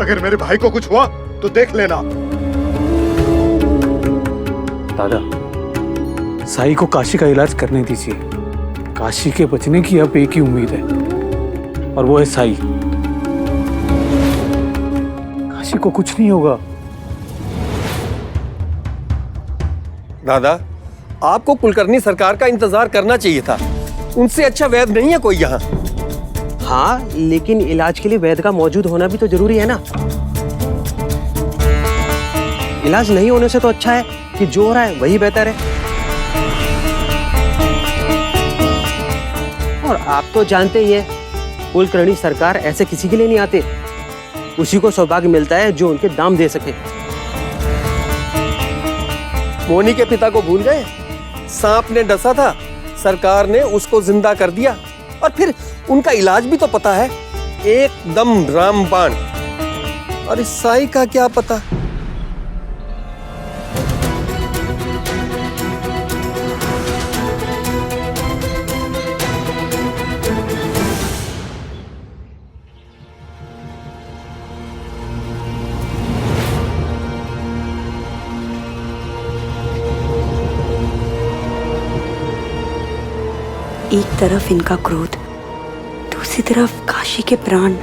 अगर मेरे भाई को कुछ हुआ तो देख लेना। दादा, साई को काशी का इलाज करने दीजिए। काशी के बचने की अब एक ही उम्मीद है और वो है साई। काशी को कुछ नहीं होगा। दादा, आपको कुलकर्णी सरकार का इंतजार करना चाहिए था। उनसे अच्छा वैद्य नहीं है कोई यहाँ। हाँ, लेकिन इलाज के लिए वैद्य का मौजूद होना भी तो जरूरी है ना। इलाज नहीं होने से तो अच्छा है कि जो हो रहा है वही बेहतर है। और आप तो जानते ही हैं, कुलकर्णी सरकार ऐसे किसी के लिए नहीं आते। उसी को सौभाग्य मिलता है जो उनके दाम दे सके। मोनी के पिता को भूल गए? सांप ने डसा था, सरकार ने उसको जिंदा कर दिया और फिर उनका इलाज भी तो पता है, एकदम रामबाण। और इस साई का क्या पता? एक तरफ इनका क्रोध, दूसरी तरफ काशी के प्राण।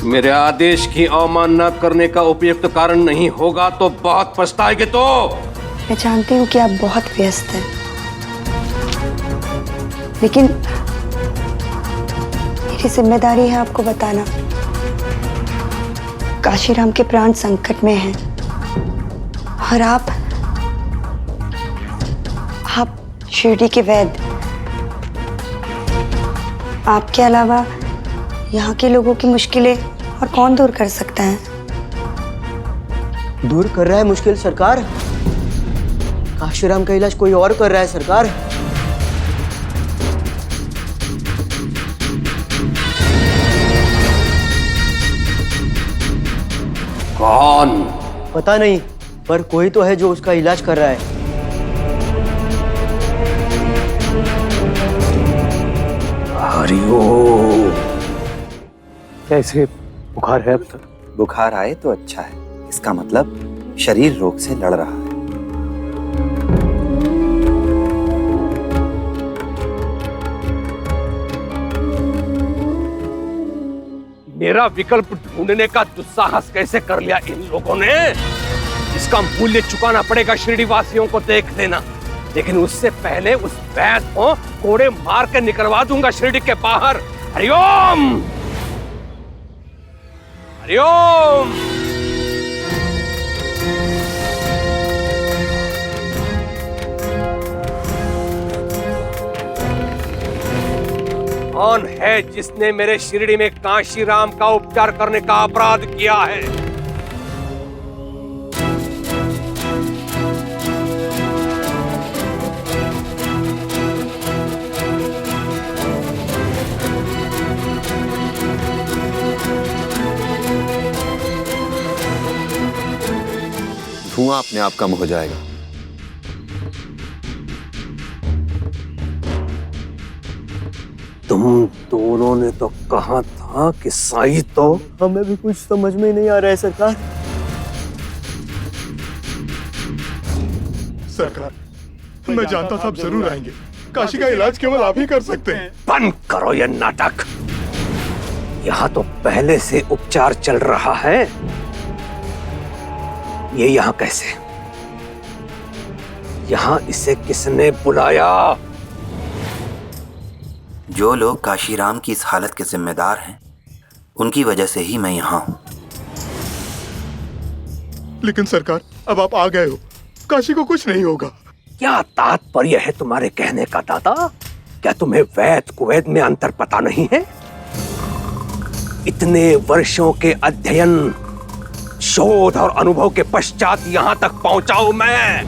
मेरे आदेश की अवमानना करने का उपयुक्त कारण नहीं होगा तो बहुत पछताएंगे। तो मैं जानती हूँ कि आप बहुत व्यस्त हैं, लेकिन मेरी जिम्मेदारी है आपको बताना। काशीराम के प्राण संकट में हैं और आप शिरडी के वैद्य, आपके अलावा यहाँ के लोगों की मुश्किलें और कौन दूर कर सकता है? दूर कर रहा है मुश्किल सरकार। काशीराम का इलाज कोई और कर रहा है सरकार। कौन? पता नहीं, पर कोई तो है जो उसका इलाज कर रहा है। हरिओम। कैसे बुखार है अब तक? बुखार आए तो अच्छा है, इसका मतलब शरीर रोग से लड़ रहा है। मेरा विकल्प ढूंढने का दुस्साहस कैसे कर लिया इन लोगों ने। इसका मूल्य चुकाना पड़ेगा शिरडी वासियों को देख लेना। लेकिन उससे पहले उस वैद को कोड़े मार के निकलवा दूंगा शिरडी के बाहर। हरिओम हरिओम। कौन है जिसने मेरे शिरडी में काशीराम का उपचार करने का अपराध किया है? धुआं अपने आप कम हो जाएगा। तुम दोनों ने तो कहा था कि साई तो। हमें भी कुछ समझ में नहीं आ रहा है सरकार। सरकार मैं जानता था आप जरूर आएंगे। काशी का इलाज केवल आप ही कर सकते हैं। बंद करो ये नाटक। यहाँ तो पहले से उपचार चल रहा है। ये यहाँ कैसे? यहाँ इसे किसने बुलाया? जो लोग काशीराम की इस हालत के जिम्मेदार हैं, उनकी वजह से ही मैं यहाँ हूँ। लेकिन सरकार अब आप आ गए हो, काशी को कुछ नहीं होगा। क्या तात्पर्य है तुम्हारे कहने का दादा? क्या तुम्हें वैद कुवैद में अंतर पता नहीं है? इतने वर्षों के अध्ययन, शोध और अनुभव के पश्चात यहाँ तक पहुंचा हूं मैं।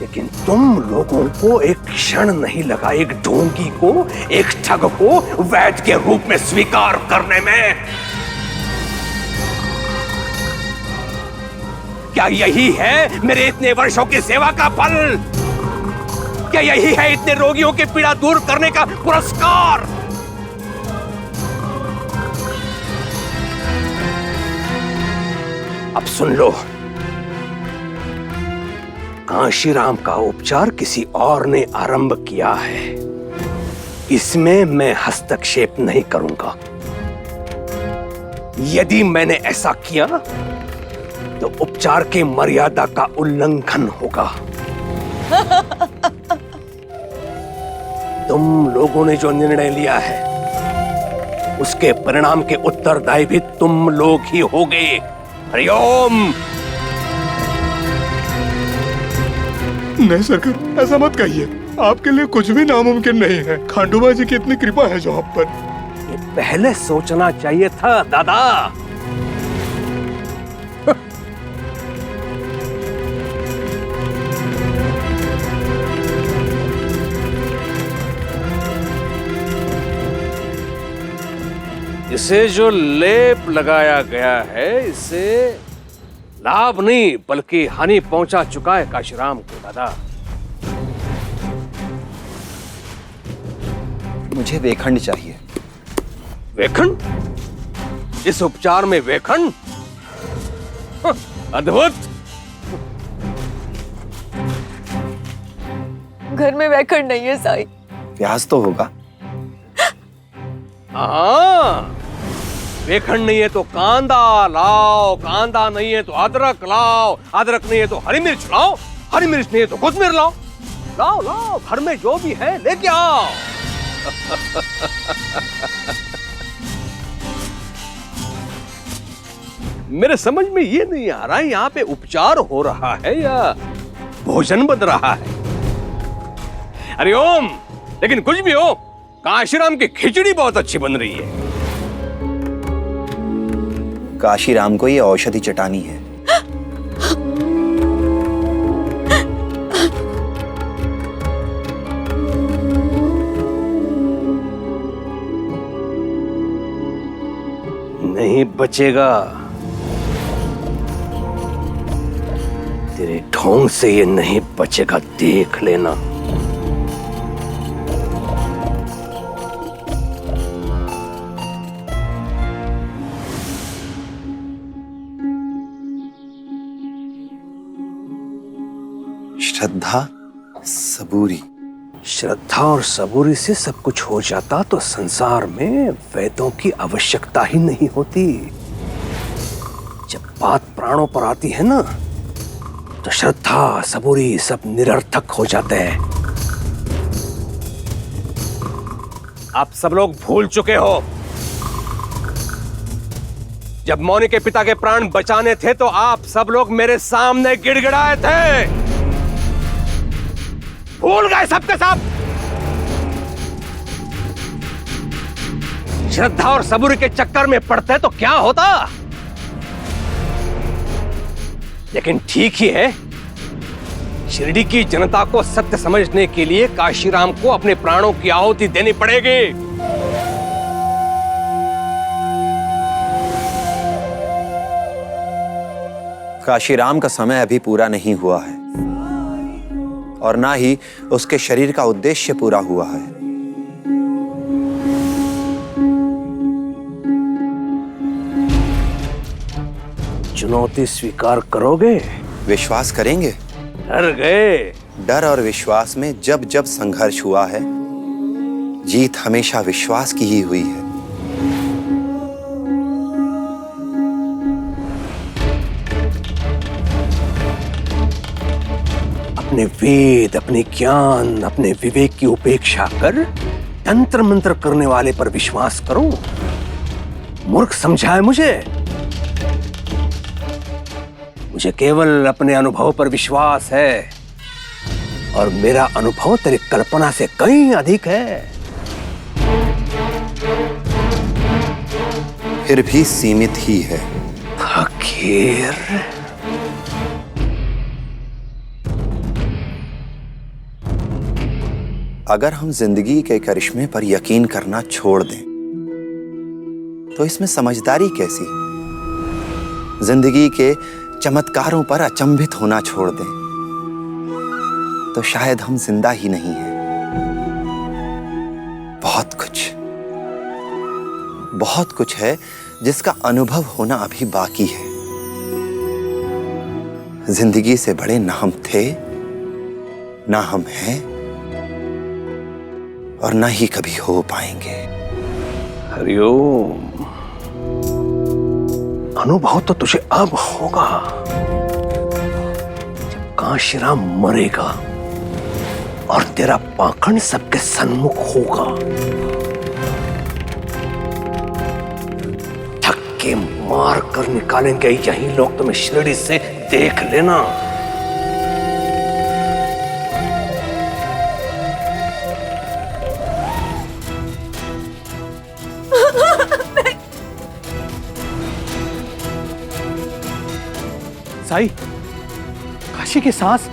लेकिन तुम लोगों को एक क्षण नहीं लगा एक ढोंगी को, एक ठग को वैद के रूप में स्वीकार करने में। क्या यही है मेरे इतने वर्षों की सेवा का फल? क्या यही है इतने रोगियों की पीड़ा दूर करने का पुरस्कार? अब सुन लो, काशीराम का उपचार किसी और ने आरंभ किया है। इसमें मैं हस्तक्षेप नहीं करूंगा। यदि मैंने ऐसा किया तो उपचार की मर्यादा का उल्लंघन होगा। तुम लोगों ने जो निर्णय लिया है उसके परिणाम के उत्तरदायी भी तुम लोग ही होगे। हरिओम। नहीं सरकार ऐसा मत कहिए। आपके लिए कुछ भी नामुमकिन नहीं है। खांडूबा जी की इतनी कृपा है जो आप पर। ये पहले सोचना चाहिए था दादा। इसे जो लेप लगाया गया है, इससे लाभ नहीं बल्कि हानि पहुंचा चुका है काशीराम को दादा। मुझे वेखंड चाहिए। वेखंड? इस उपचार में वेखंड? अद्भुत। घर में वेखंड नहीं है साई। प्याज तो होगा। हाँ, वेखंड नहीं है तो कांदा लाओ, कांदा नहीं है तो अदरक लाओ, अदरक नहीं है तो हरी मिर्च लाओ, हरी मिर्च नहीं है तो कोथिमीर लाओ। लाओ लाओ, घर में जो भी है लेके आओ। मेरे समझ में ये नहीं आ रहा है यहाँ पे उपचार हो रहा है या भोजन बन रहा है। हरिओम। लेकिन कुछ भी हो, काशीराम की खिचड़ी बहुत अच्छी बन रही है। काशीराम को ये औषधि चटानी है। नहीं बचेगा। तेरे ढोंग से ये नहीं बचेगा, देख लेना। श्रद्धा, सबूरी, श्रद्धा और सबूरी से सब कुछ हो जाता तो संसार में वेदों की आवश्यकता ही नहीं होती। जब बात प्राणों पर आती है ना, तो श्रद्धा सबूरी सब निरर्थक हो जाते हैं। आप सब लोग भूल चुके हो, जब मौनी के पिता के प्राण बचाने थे तो आप सब लोग मेरे सामने गिड़गिड़ाए थे। भूल गए सबके सब। श्रद्धा और सबूरी के चक्कर में पड़ते तो क्या होता। लेकिन ठीक ही है, शिरडी की जनता को सत्य समझने के लिए काशीराम को अपने प्राणों की आहुति देनी पड़ेगी। काशीराम का समय अभी पूरा नहीं हुआ है और ना ही उसके शरीर का उद्देश्य पूरा हुआ है। चुनौती स्वीकार करोगे? विश्वास करेंगे? डर गए? डर और विश्वास में जब जब संघर्ष हुआ है, जीत हमेशा विश्वास की ही हुई है। अपने वेद, अपने ज्ञान, अपने विवेक की उपेक्षा कर तंत्र मंत्र करने वाले पर विश्वास करो। मूर्ख समझा है मुझे केवल अपने अनुभव पर विश्वास है, और मेरा अनुभव तेरी कल्पना से कहीं अधिक है। फिर भी सीमित ही है। फकीर, अगर हम जिंदगी के करिश्मे पर यकीन करना छोड़ दें, तो इसमें समझदारी कैसी? जिंदगी के चमत्कारों पर अचंभित होना छोड़ दें, तो शायद हम जिंदा ही नहीं हैं। बहुत कुछ है जिसका अनुभव होना अभी बाकी है। जिंदगी से बड़े ना हम थे, ना हम हैं, और ना ही कभी हो पाएंगे। हरिओम। अनुभव तो तुझे अब होगा, जब काशीराम मरेगा और तेरा पाखंड सबके सन्मुख होगा। धक्के मार कर निकालेंगे यही लोग तुम्हें शिरडी से, देख लेना। साई, काशी की सांस।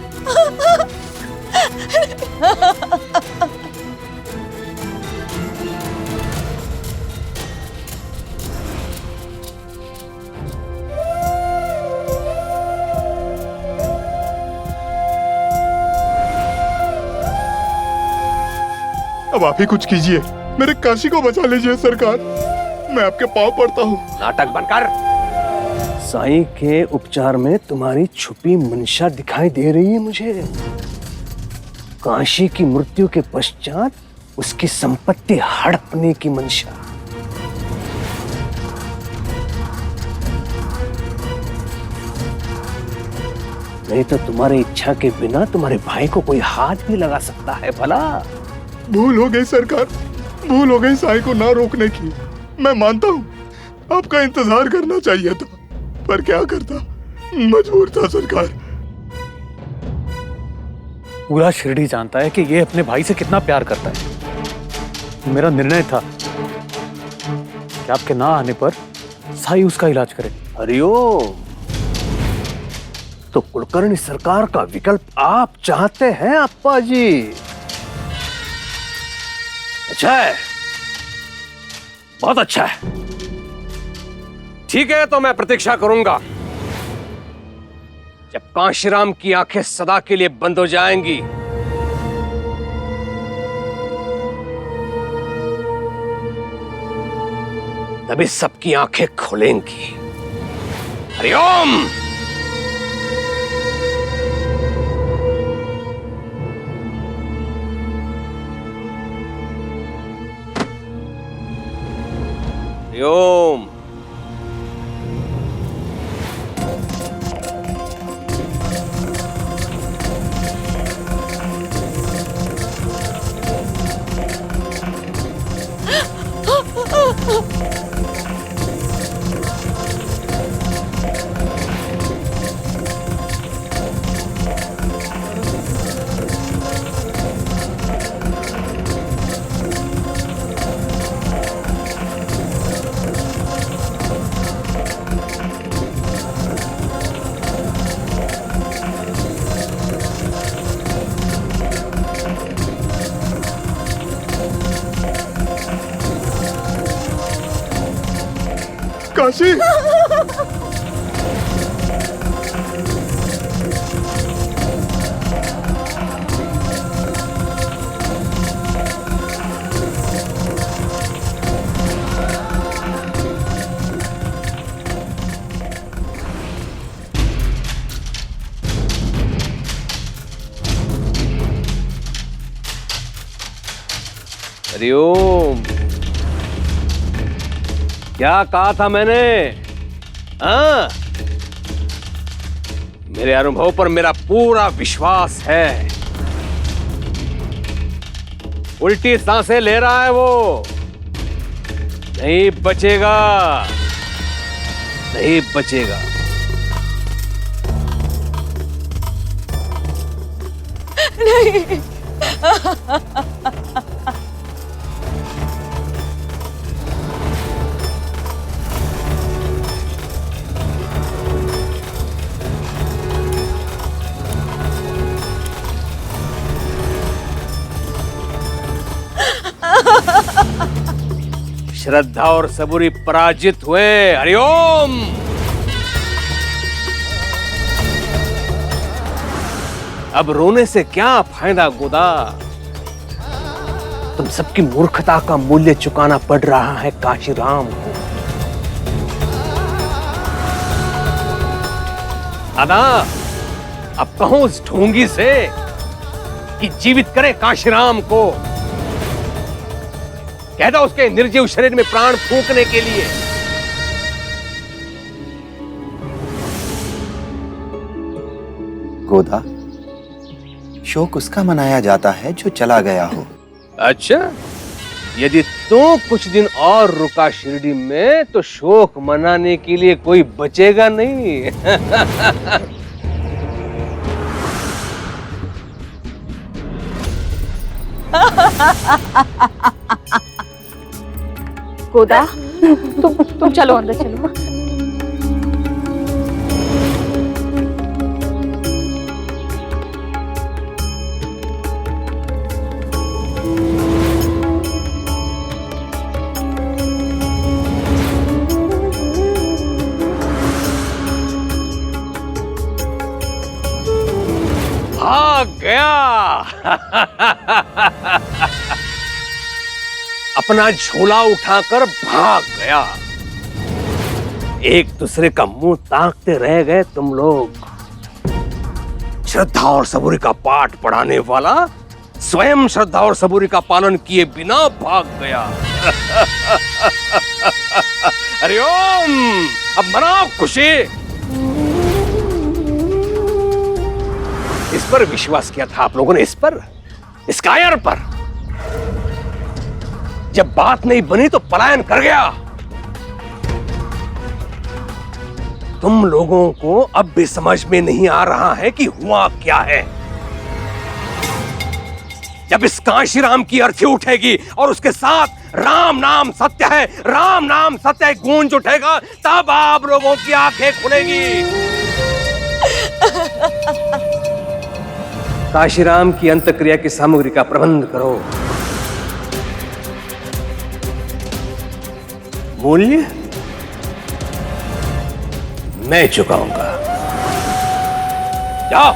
अब आप ही कुछ कीजिए, मेरे काशी को बचा लीजिए सरकार, मैं आपके पांव पड़ता हूँ। नाटक बनकर। साईं के उपचार में तुम्हारी छुपी मंशा दिखाई दे रही है मुझे। काशी की मृत्यु के पश्चात उसकी संपत्ति हड़पने की मंशा। नहीं तो तुम्हारी इच्छा के बिना तुम्हारे भाई को कोई हाथ भी लगा सकता है भला। भूल हो गई सरकार, भूल हो गई साईं को ना रोकने की। मैं मानता हूँ आपका इंतजार करना चाहिए था, पर क्या करता, मजबूर था सरकार। पूरा शिरडी जानता है कि ये अपने भाई से कितना प्यार करता है। मेरा निर्णय था कि आपके ना आने पर साई उसका इलाज करे। हरिओम। तो कुलकर्णी सरकार का विकल्प आप चाहते हैं अप्पा जी? अच्छा है, बहुत अच्छा है। ठीक है, तो मैं प्रतीक्षा करूंगा। जब काशीराम की आंखें सदा के लिए बंद हो जाएंगी, तभी सबकी आंखें खुलेंगी। हरिओम। हरिओम। काशी हरिओम। क्या कहा था मैंने? हाँ, मेरे अनुभव पर मेरा पूरा विश्वास है। उल्टी सांसें ले रहा है वो, नहीं बचेगा, नहीं बचेगा। नहीं। श्रद्धा और सबूरी पराजित हुए। हरिओम। अब रोने से क्या फायदा गोदा? तुम सबकी मूर्खता का मूल्य चुकाना पड़ रहा है काशीराम को। दादा, अब कहूं उस ढोंगी से कि जीवित करे काशीराम को। कह दो उसके निर्जीव शरीर में प्राण फूंकने के लिए। गोदा, शोक उसका मनाया जाता है जो चला गया हो। अच्छा, यदि तू कुछ दिन और रुका शिरडी में तो शोक मनाने के लिए कोई बचेगा नहीं। गोदा, तुम चलो अंदर चलो। भाग गया। अपना झोला उठाकर भाग गया। एक दूसरे का मुंह ताकते रह गए तुम लोग। श्रद्धा और सबूरी का पाठ पढ़ाने वाला स्वयं श्रद्धा और सबूरी का पालन किए बिना भाग गया। हरिओम। अब मनाओ खुशी। इस पर विश्वास किया था आप लोगों ने, इस पर, इस कायर पर। जब बात नहीं बनी तो पलायन कर गया। तुम लोगों को अब भी समझ में नहीं आ रहा है कि हुआ क्या है। जब इस काशीराम की अर्थी उठेगी और उसके साथ राम नाम सत्य है, राम नाम सत्य है गूंज उठेगा, तब आप लोगों की आंखें खुलेगी। काशीराम की अंतक्रिया की सामग्री का प्रबंध करो। मूल्य मैं चुकाऊंगा। जाओ।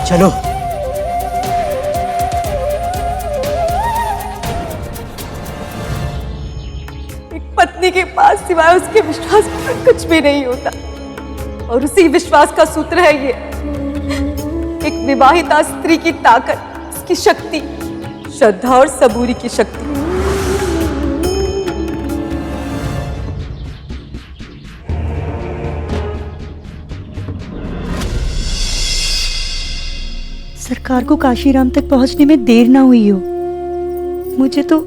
चलो। एक पत्नी के पास सिवाय उसके विश्वास पर कुछ भी नहीं होता, और उसी विश्वास का सूत्र है ये। एक विवाहिता स्त्री की ताकत, उसकी शक्ति, श्रद्धा और सबूरी की शक्ति। सरकार को काशीराम तक पहुंचने में देर ना हुई हो। मुझे तो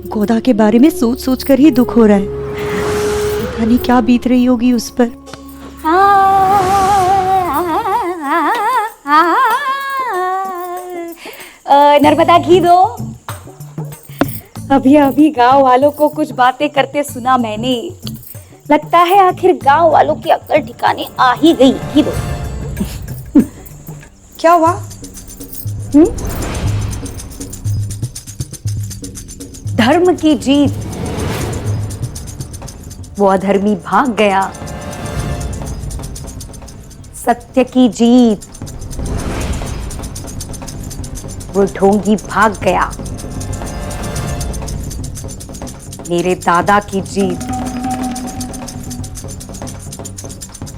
गोदा के बारे में सोच सोच कर ही दुख हो रहा है। पता नहीं क्या बीत रही होगी उस पर। नर्मदा घी दो। अभी अभी गांव वालों को कुछ बातें करते सुना मैंने। लगता है आखिर गांव वालों की अक्ल ठिकाने आ ही गई। घी दो। क्या हुआ? धर्म की जीत। वो अधर्मी भाग गया। सत्य की जीत। वो ढोंगी भाग गया। मेरे दादा की जीत।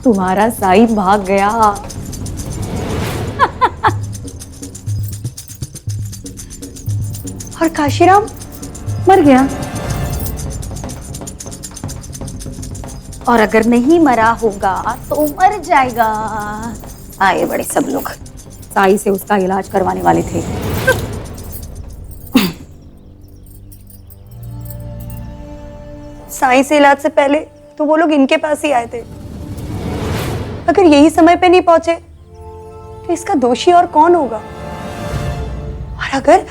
तुम्हारा साई भाग गया। और काशीराम मर गया। और अगर नहीं मरा होगा तो मर जाएगा। आए बड़े सब लोग साई से उसका इलाज करवाने वाले थे। साई से इलाज से पहले तो वो लोग इनके पास ही आए थे। अगर यही समय पे नहीं पहुंचे तो इसका दोषी और कौन होगा? और अगर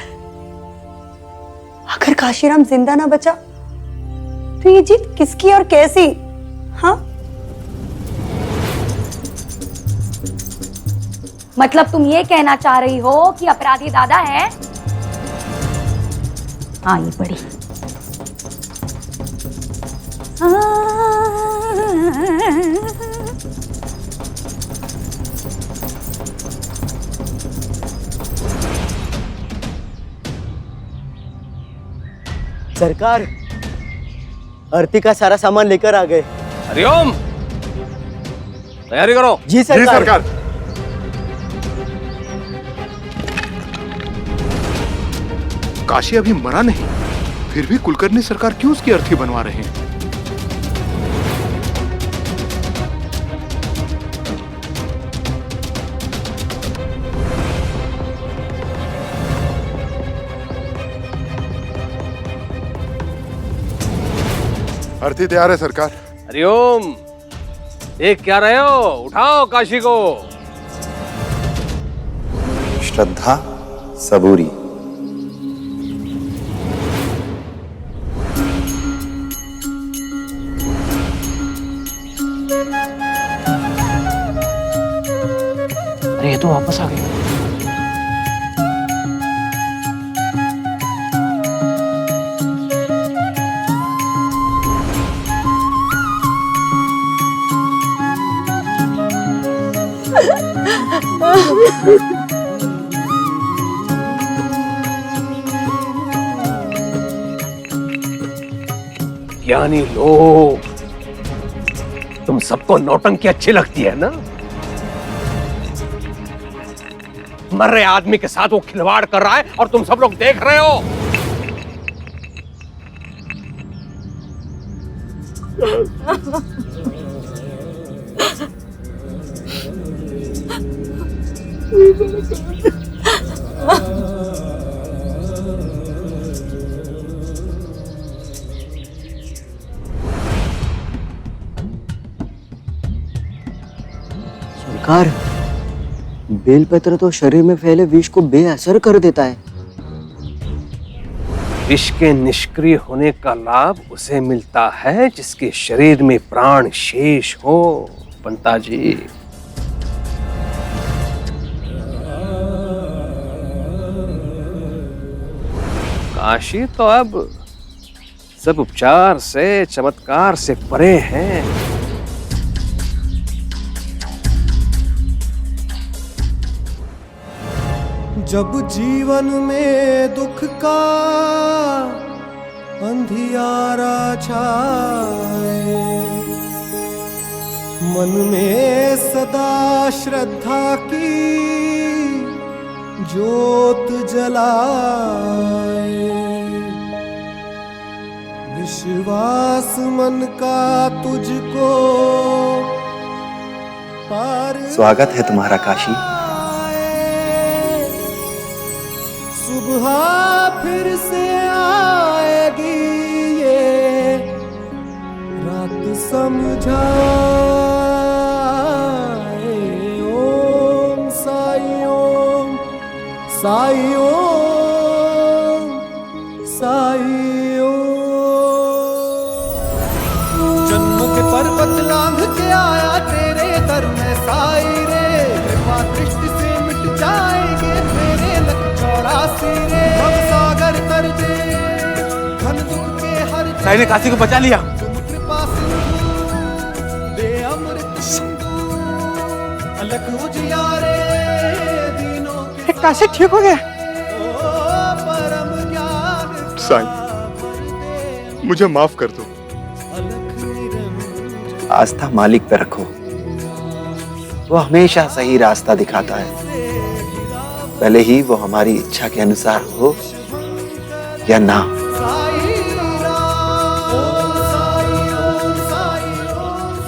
काशीराम जिंदा ना बचा तो ये जीत किसकी और कैसी? हाँ, मतलब तुम ये कहना चाह रही हो कि अपराधी दादा है? हाँ, ये बड़ी। सरकार, आरती का सारा सामान लेकर आ गए। हरिओम, तैयारी करो। जी सरकार। काशी अभी मरा नहीं, फिर भी कुलकर्णी सरकार क्यों उसकी अर्थी बनवा रहे हैं? अर्थी तैयार है सरकार। हरिओम, देख क्या रहे हो? उठाओ काशी को। श्रद्धा सबूरी। अरे ये तो वापस आ गई। ज्ञानी लोग, तुम सबको नौटंकी अच्छी लगती है ना? मर रहे आदमी के साथ वो खिलवाड़ कर रहा है और तुम सब लोग देख रहे हो। सरकार, बेलपत्र तो शरीर में फैले विष को बेअसर कर देता है। विष के निष्क्रिय होने का लाभ उसे मिलता है जिसके शरीर में प्राण शेष हो। पंता जी, काशी तो अब सब उपचार से, चमत्कार से परे हैं। जब जीवन में दुख का अंधियारा छाए, मन में सदा श्रद्धा की ज्योत जलाए, विश्वास मन का तुझको पार। स्वागत है तुम्हारा काशी। सुबह फिर से आएगी ये रात समझाए। ओम साई ओम साई ओम साई ओम। जन्म के पर्वत लांघ के आया तेरे दर में साई रे, कृपा दृष्टि से मिट जाएंगे तेरे लख 84 रे। भव सागर तर दे घन दुख के हर साई ने काशी को बचा लिया। कृपा सिंधु दे अमृत सिंधु अलख उजियारे दीनों के। काशी ठीक हो गया? परम ज्ञान साई मुझे माफ कर दो। आस्था मालिक पे रखो, वो हमेशा सही रास्ता दिखाता है, भले ही वो हमारी इच्छा के अनुसार हो या ना।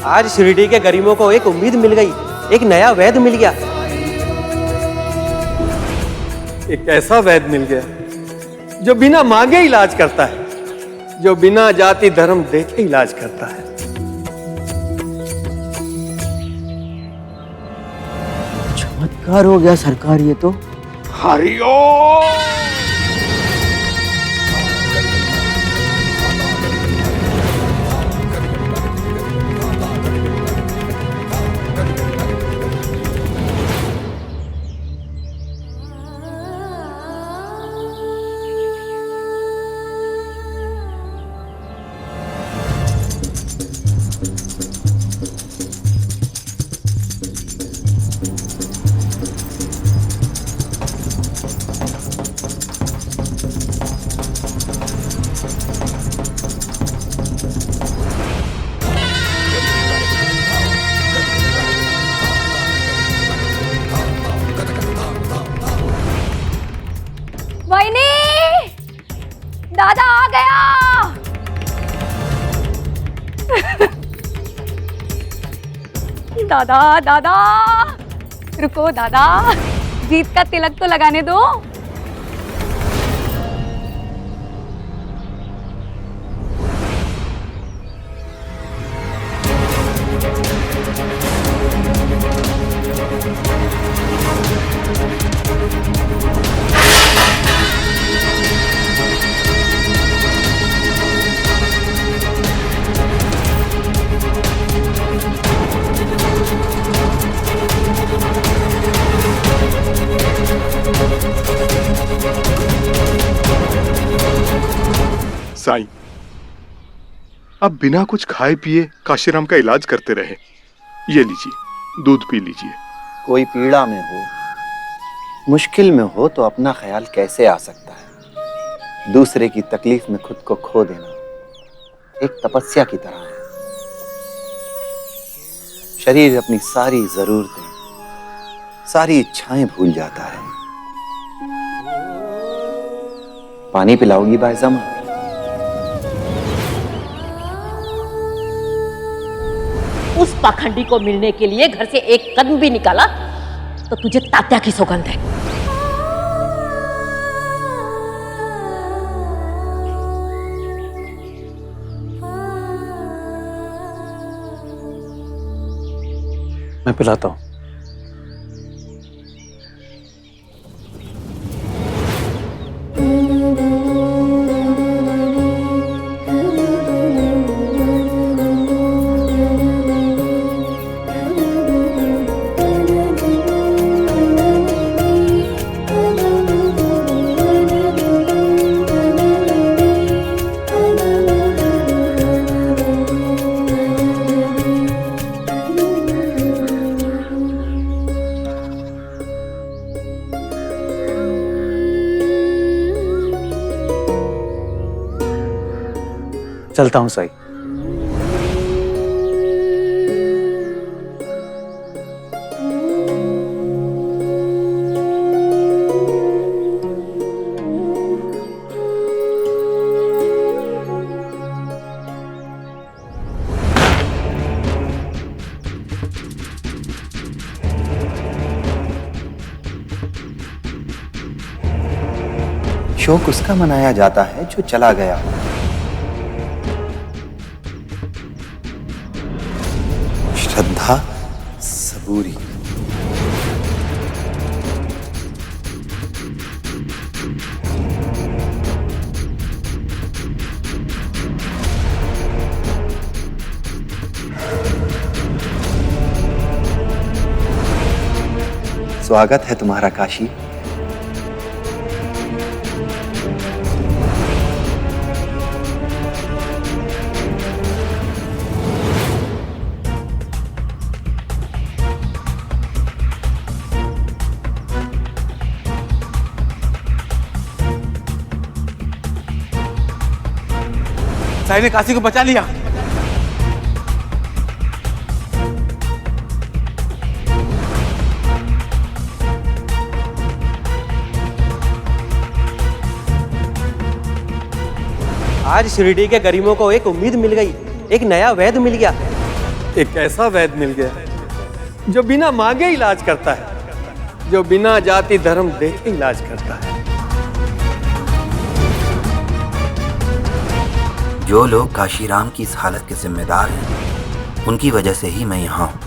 आज शिरडी के गरीबों को एक उम्मीद मिल गई, एक नया वैद्य मिल गया। एक ऐसा वैद्य मिल गया जो बिना मांगे इलाज करता है, जो बिना जाति धर्म देखे इलाज करता है। चमत्कार हो गया सरकार ये तो। हरिओम। दादा आ गया। दादा दादा रुको दादा, जीत का तिलक तो लगाने दो। साईं, आप बिना कुछ खाए पिए काशीराम का इलाज करते रहे। ये लीजिए, दूध पी लीजिए। कोई पीड़ा में हो, मुश्किल में हो तो अपना ख्याल कैसे आ सकता है। दूसरे की तकलीफ में खुद को खो देना एक तपस्या की तरह है। शरीर अपनी सारी जरूरतें, सारी इच्छाएं भूल जाता है। पानी पिलाओगी बायजामा? उस पाखंडी को मिलने के लिए घर से एक कदम भी निकाला तो तुझे तात्या की सौगंध है। मैं पिलाता हूं। चलता हूं साई। शोक उसका मनाया जाता है जो चला गया। श्रद्धा सबूरी। स्वागत है तुम्हारा काशी। साई ने काशी को बचा लिया। आज शिरडी के गरीबों को एक उम्मीद मिल गई, एक नया वैद्य मिल गया। एक ऐसा वैद्य मिल गया जो बिना मांगे इलाज करता है, जो बिना जाति धर्म देखे इलाज करता है। जो लोग काशीराम की इस हालत के जिम्मेदार हैं, उनकी वजह से ही मैं यहाँ हूँ।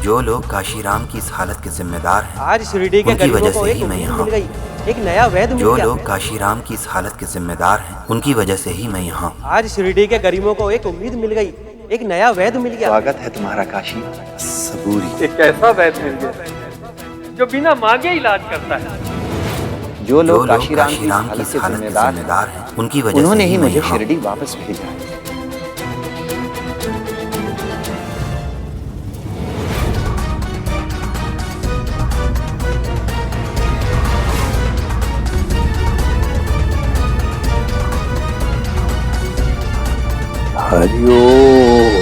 जो लोग काशीराम की इस हालत के जिम्मेदार हैं, आज शिरडी के उनकी गरीबों वजह को से एक ही मैं उम्मीद यहाँ मिल हूँ। गई, एक नया वैद्य मिल जो गया। लोग काशीराम की इस हालत के जिम्मेदार हैं, उनकी वजह से ही मैं यहाँ हूँ। आज शिरडी के गरीबों को एक उम्मीद मिल गई, एक नया वैद्य मिल गया। स्वागत है तुम्हारा काशी सबूरी। एक ऐसा वैद्य मिल गया जो बिना मांगे इलाज करता है। जो लोग काशीराम की काशीराम इस हालत के जिम्मेदार हैं, उनकी वजह से उन्होंने ही मैं मुझे यहाँ हूँ। शिरडी वापस भेजा है। हरिओम।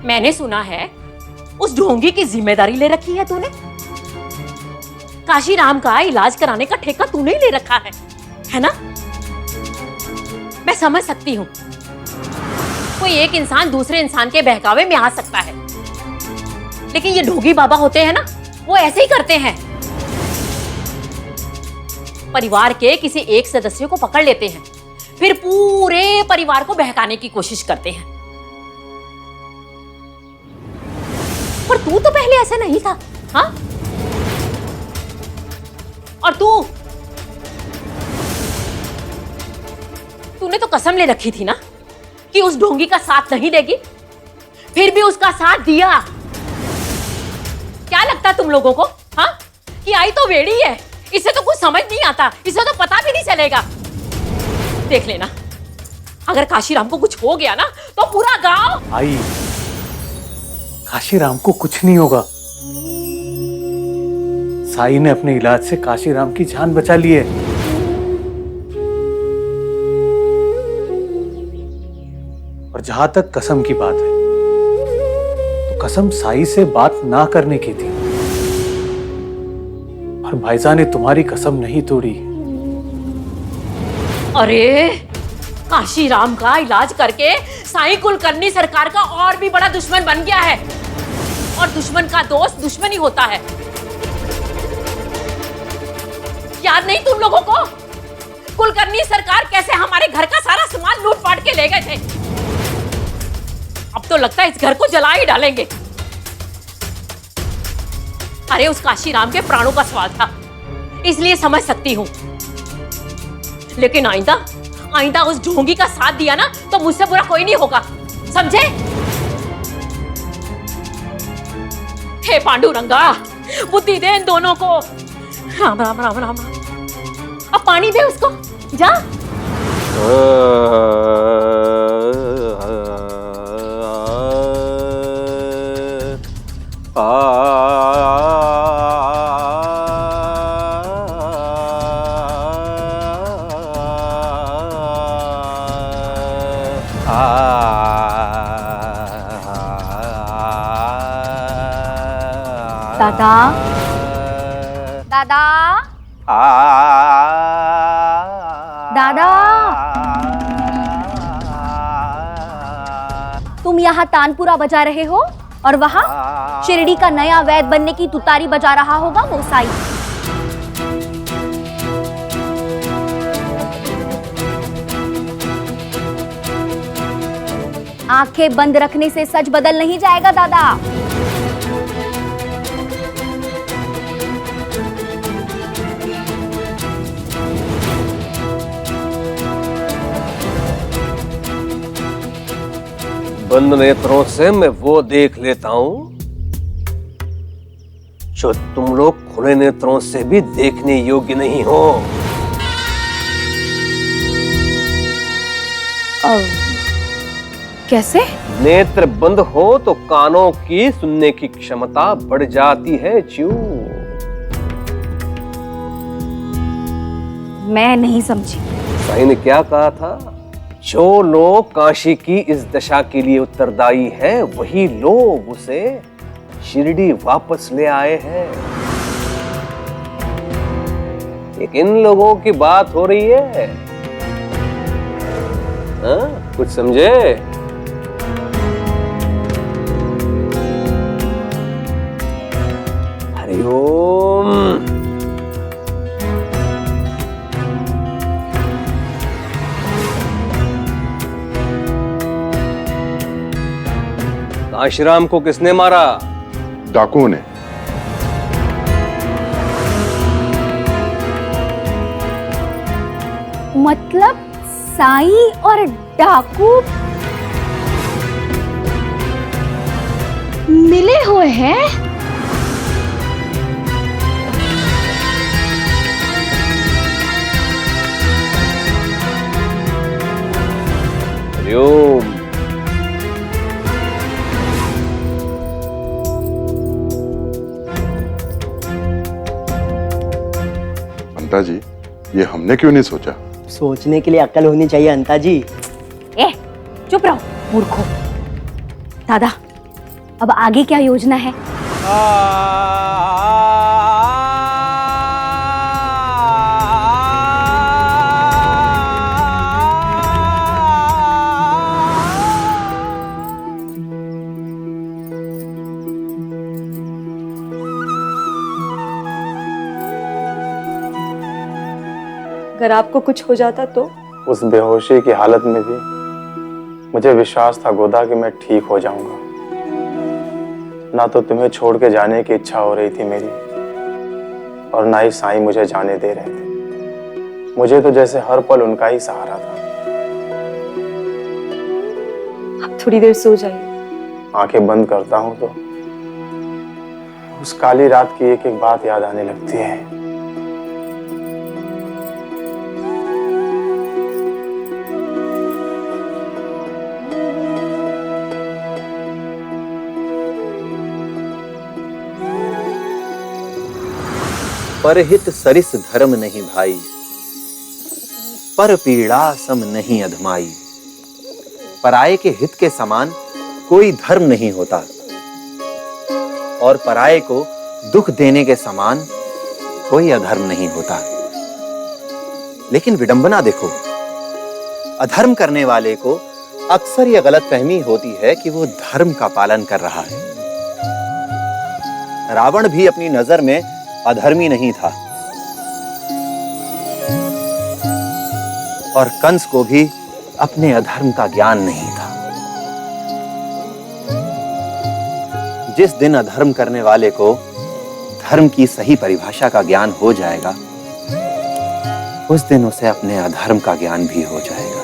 मैंने सुना है उस ढोंगी की जिम्मेदारी ले रखी है तूने। काशीराम का इलाज कराने का ठेका तूने ही ले रखा है ना? मैं समझ सकती हूँ, कोई एक इंसान दूसरे इंसान के बहकावे में आ सकता है, लेकिन ये ढोंगी बाबा होते हैं ना, वो ऐसे ही करते हैं। परिवार के किसी एक सदस्य को पकड़ लेते हैं, फिर पूरे परिवार को बहकाने की कोशिश करते हैं। पर तू तो पहले ऐसा नहीं था, हाँ? और तूने तो कसम ले रखी थी ना कि उस ढोंगी का साथ नहीं देगी, फिर भी उसका साथ दिया। क्या लगता तुम लोगों को, हाँ? कि आई तो वेड़ी है, इसे तो कुछ समझ नहीं आता, इसे तो पता भी नहीं चलेगा। देख लेना, अगर काशीराम को कुछ हो गया ना तो पूरा गांव। आई, काशीराम को कुछ नहीं होगा। साई ने अपने इलाज से काशीराम की जान बचा ली है। और जहां तक कसम की बात है, तो कसम साई से बात ना करने की थी, और भाईजान ने तुम्हारी कसम नहीं तोड़ी। अरे काशीराम का इलाज करके साई कुलकर्णी सरकार का और भी बड़ा दुश्मन बन गया है, और दुश्मन का दोस्त दुश्मन ही होता है। याद नहीं तुम लोगों को कुलकर्णी सरकार कैसे हमारे घर का सारा सामान लूट पाट के ले गए थे? अब तो लगता है इस घर को जला ही डालेंगे। अरे उस काशीराम के प्राणों का सवाल था, इसलिए समझ सकती हूं, लेकिन आइंदा उस ढोंगी का साथ दिया ना तो मुझसे बुरा कोई नहीं होगा, समझे? हे पांडुरंगा, बुद्धि दे इन दोनों को। राम राम राम राम। अब पानी दे उसको, जा। दादा, दादा, तुम यहाँ तानपुरा बजा रहे हो और वहाँ शिरडी का नया वैद बनने की तुतारी बजा रहा होगा वो साई। आंखें बंद रखने से सच बदल नहीं जाएगा दादा। बंद नेत्रों से मैं वो देख लेता हूं जो तुम लोग खुले नेत्रों से भी देखने योग्य नहीं हो। कैसे? नेत्र बंद हो तो कानों की सुनने की क्षमता बढ़ जाती है च्यू। मैं नहीं समझी। साईं ने क्या कहा था? जो लोग काशी की इस दशा के लिए उत्तरदायी हैं, वही लोग उसे शिरडी वापस ले आए हैं। एक इन लोगों की बात हो रही है। हाँ? कुछ समझे? हरिओम। काशीराम को किसने मारा? डाकुओं ने। मतलब साई और डाकू मिले हुए हैं? हरिओम। अंता जी, ये हमने क्यों नहीं सोचा? सोचने के लिए अक्ल होनी चाहिए अंता जी। ए, चुप रहो मूर्खों। दादा, अब आगे क्या योजना है? अगर आपको कुछ हो जाता तो? उस बेहोशी की हालत में भी मुझे विश्वास था गोदा कि मैं ठीक हो जाऊंगा। ना तो तुम्हें छोड़ के जाने की इच्छा हो रही थी मेरी, और ना ही साईं मुझे जाने दे रहे थे। मुझे तो जैसे हर पल उनका ही सहारा था। आप थोड़ी देर सो जाइए। आंखें बंद करता हूं तो उस काली रात की एक एक बात याद आने लगती है। परहित सरिस धर्म नहीं भाई, पर पीड़ा सम नहीं अधमाई। पराये के हित के समान कोई धर्म नहीं होता, और पराये को दुख देने के समान कोई अधर्म नहीं होता। लेकिन विडंबना देखो, अधर्म करने वाले को अक्सर यह गलतफहमी होती है कि वो धर्म का पालन कर रहा है। रावण भी अपनी नजर में अधर्मी नहीं था, और कंस को भी अपने अधर्म का ज्ञान नहीं था। जिस दिन अधर्म करने वाले को धर्म की सही परिभाषा का ज्ञान हो जाएगा, उस दिन उसे अपने अधर्म का ज्ञान भी हो जाएगा।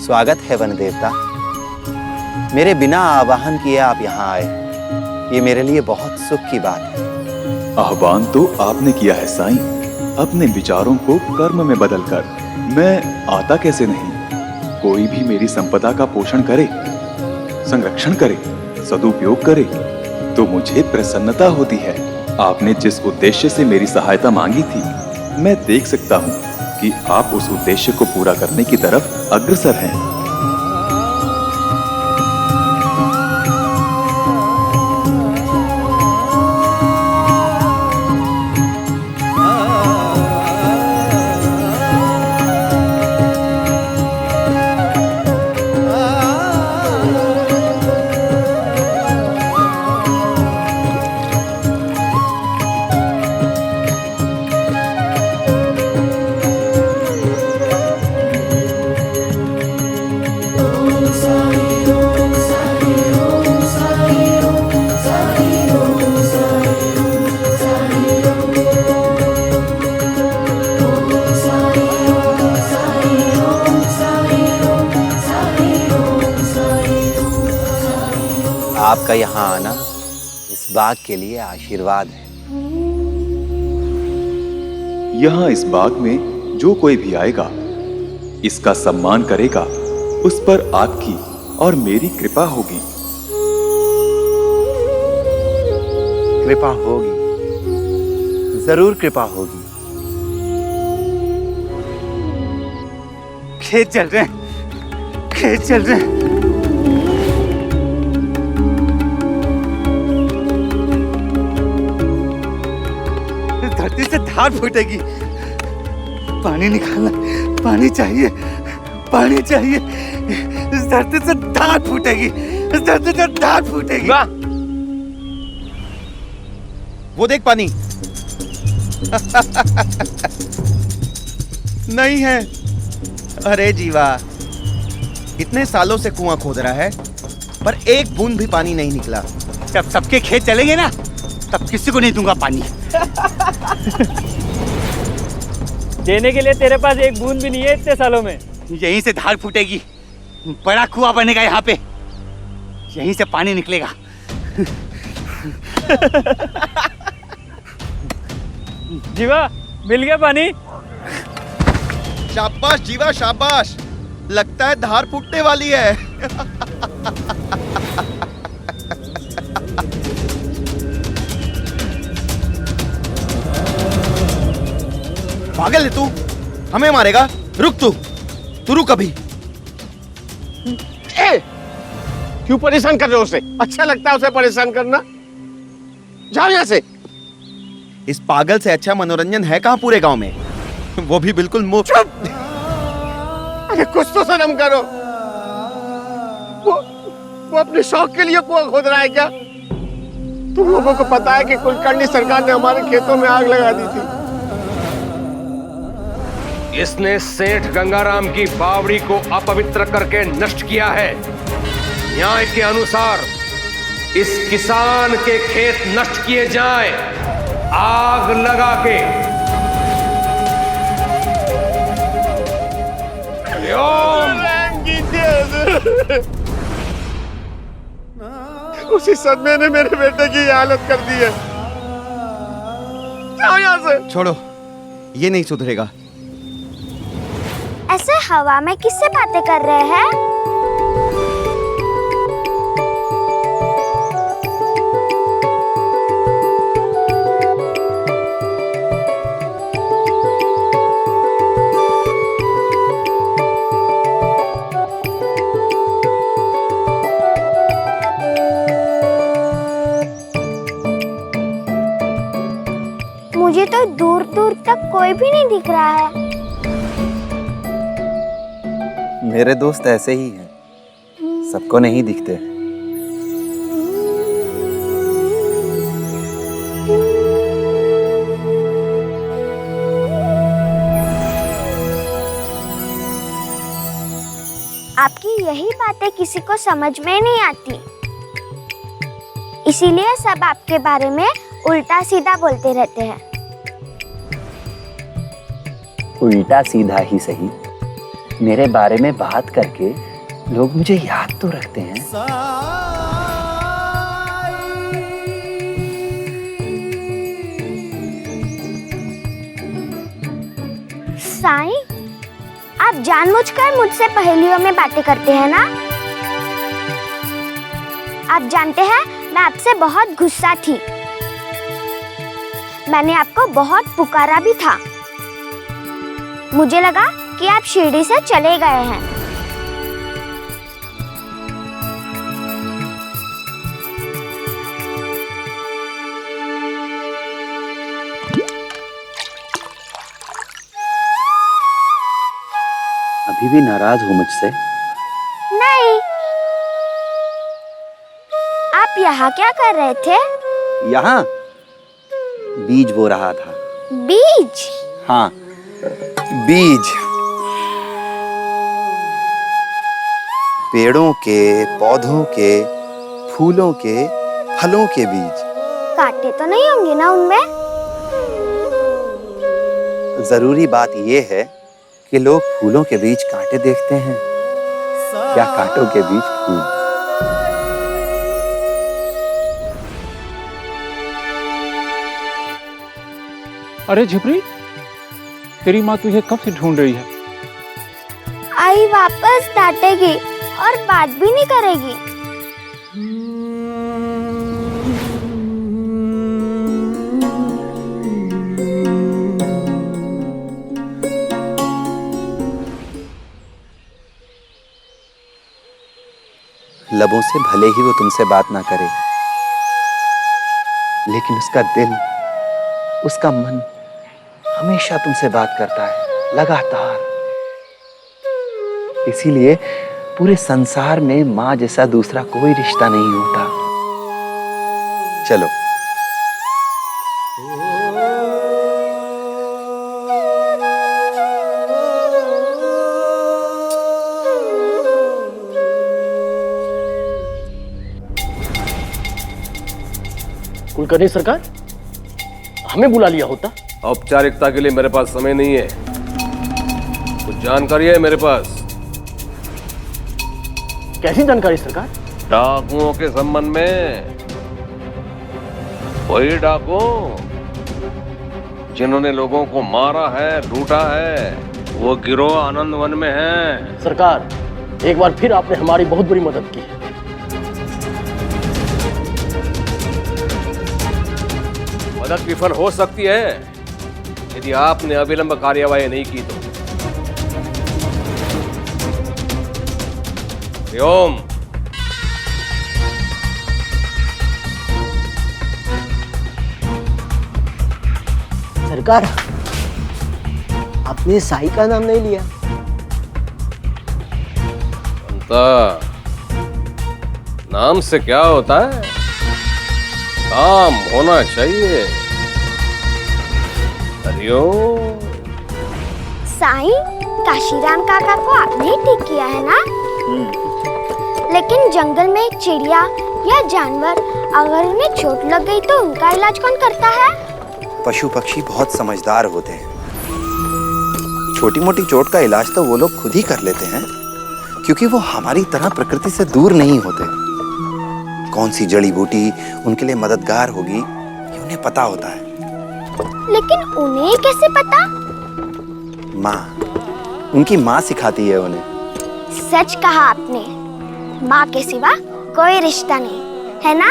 स्वागत है वन देवता। मेरे बिना आवाहन किए आप यहाँ आए, ये मेरे लिए बहुत सुख की बात है। आह्वान तो आपने किया है साईं, अपने विचारों को कर्म में बदलकर। मैं आता कैसे नहीं? कोई भी मेरी संपदा का पोषण करे, संरक्षण करे, सदुपयोग करे तो मुझे प्रसन्नता होती है। आपने जिस उद्देश्य से मेरी सहायता मांगी थी, मैं देख सकता हूँ कि आप उस उद्देश्य को पूरा करने की तरफ अग्रसर हैं। आपका यहाँ आना इस बाग के लिए आशीर्वाद है। यहाँ इस बाग में जो कोई भी आएगा, इसका सम्मान करेगा, उस पर आपकी और मेरी कृपा होगी। कृपा होगी, जरूर कृपा होगी। खेत चल रहे हैं, खेत चल रहे हैं। धरती से धार फूटेगी। पानी निकालना, पानी चाहिए, पानी चाहिए। इस धरती से धार फूटेगी, इस धरती से धार फूटेगी। वो देख पानी। नहीं है। अरे जीवा, इतने सालों से कुआं खोद रहा है पर एक बूंद भी पानी नहीं निकला। जब सबके खेत चलेंगे ना, तब किसी को नहीं दूंगा पानी। देने के लिए तेरे पास एक बूंद भी नहीं है इतने सालों में। यहीं से धार फूटेगी, बड़ा कुआं बनेगा यहाँ पे, यहीं से पानी निकलेगा। जीवा, मिल गया पानी? शाबाश जीवा, शाबाश। लगता है धार फूटने वाली है। पागल है तू, हमें मारेगा? रुक तू रुक अभी। क्यों परेशान कर रहे हो उसे? अच्छा लगता है उसे परेशान करना? जाओ यहाँ से। इस पागल से अच्छा मनोरंजन है कहाँ पूरे गांव में, वो भी बिल्कुल मुफ्त। अरे कुछ तो शर्म करो। वो अपने शौक के लिए कुआं खोद रहा है क्या? तुम लोगों को पता है कि कुलकर्णी सरकार ने हमारे खेतों में आग लगा दी थी। इसने सेठ गंगाराम की बावड़ी को अपवित्र करके नष्ट किया है। न्याय के अनुसार इस किसान के खेत नष्ट किए जाएं, आग लगा के। उसी सदमे ने मेरे बेटे की हालत कर दी है। जाओ यहाँ से। छोड़ो, ये नहीं सुधरेगा। ऐसे हवा में किससे बातें कर रहे हैं? मुझे तो दूर दूर तक कोई भी नहीं दिख रहा है। मेरे दोस्त ऐसे ही हैं, सबको नहीं दिखते। आपकी यही बातें किसी को समझ में नहीं आती, इसीलिए सब आपके बारे में उल्टा सीधा बोलते रहते हैं। उल्टा सीधा ही सही, मेरे बारे में बात करके लोग मुझे याद तो रखते हैं। साईं, आप जानबूझकर मुझसे पहेलियों में बातें करते हैं ना? आप जानते हैं मैं आपसे बहुत गुस्सा थी। मैंने आपको बहुत पुकारा भी था। मुझे लगा कि आप शिरडी से चले गए हैं। अभी भी नाराज हो मुझसे? नहीं। आप यहाँ क्या कर रहे थे? यहाँ बीज बो रहा था। बीज? हाँ, बीज। पेड़ों के, पौधों के, फूलों के, फलों के बीज। कांटे तो नहीं होंगे ना उनमें? जरूरी बात यह है कि लोग फूलों के बीच कांटे देखते हैं या कांटों के बीच फूल। अरे झिपरी, तेरी माँ तुझे कब से ढूंढ रही है? आई वापस डांटेगी और बात भी नहीं करेगी। लबों से भले ही वो तुमसे बात ना करे, लेकिन उसका दिल, उसका मन हमेशा तुमसे बात करता है, लगातार। इसीलिए पूरे संसार में माँ जैसा दूसरा कोई रिश्ता नहीं होता। चलो कुलकर्णी सरकार, हमें बुला लिया होता। औपचारिकता के लिए मेरे पास समय नहीं है। कुछ जानकारी है मेरे पास। कैसी जानकारी सरकार? डाकुओं के संबंध में। वही डाकू जिन्होंने लोगों को मारा है, लूटा है, वो गिरोह आनंद वन में है। सरकार, एक बार फिर आपने हमारी बहुत बड़ी मदद की। मदद विफल हो सकती है यदि आपने अविलंब कार्यवाही नहीं की तो। ओम। सरकार, आपने साई का नाम नहीं लिया। नाम से क्या होता है? काम होना चाहिए। हरिओम। साईं, काशीराम काका को आपने ही ठीक किया है ना? लेकिन जंगल में एक चिड़िया या जानवर अगर उन्हें चोट लग गई तो उनका इलाज कौन करता है? पशु पक्षी बहुत समझदार होते हैं। छोटी मोटी चोट का इलाज तो वो लोग खुद ही कर लेते हैं, क्योंकि वो हमारी तरह प्रकृति से दूर नहीं होते। कौन सी जड़ी बूटी उनके लिए मददगार होगी ये उन्हें पता होता है। लेकिन उन्हें कैसे पता? माँ, उनकी माँ सिखाती है उन्हें। सच कहा आपने। माँ के सिवा कोई रिश्ता नहीं, है ना?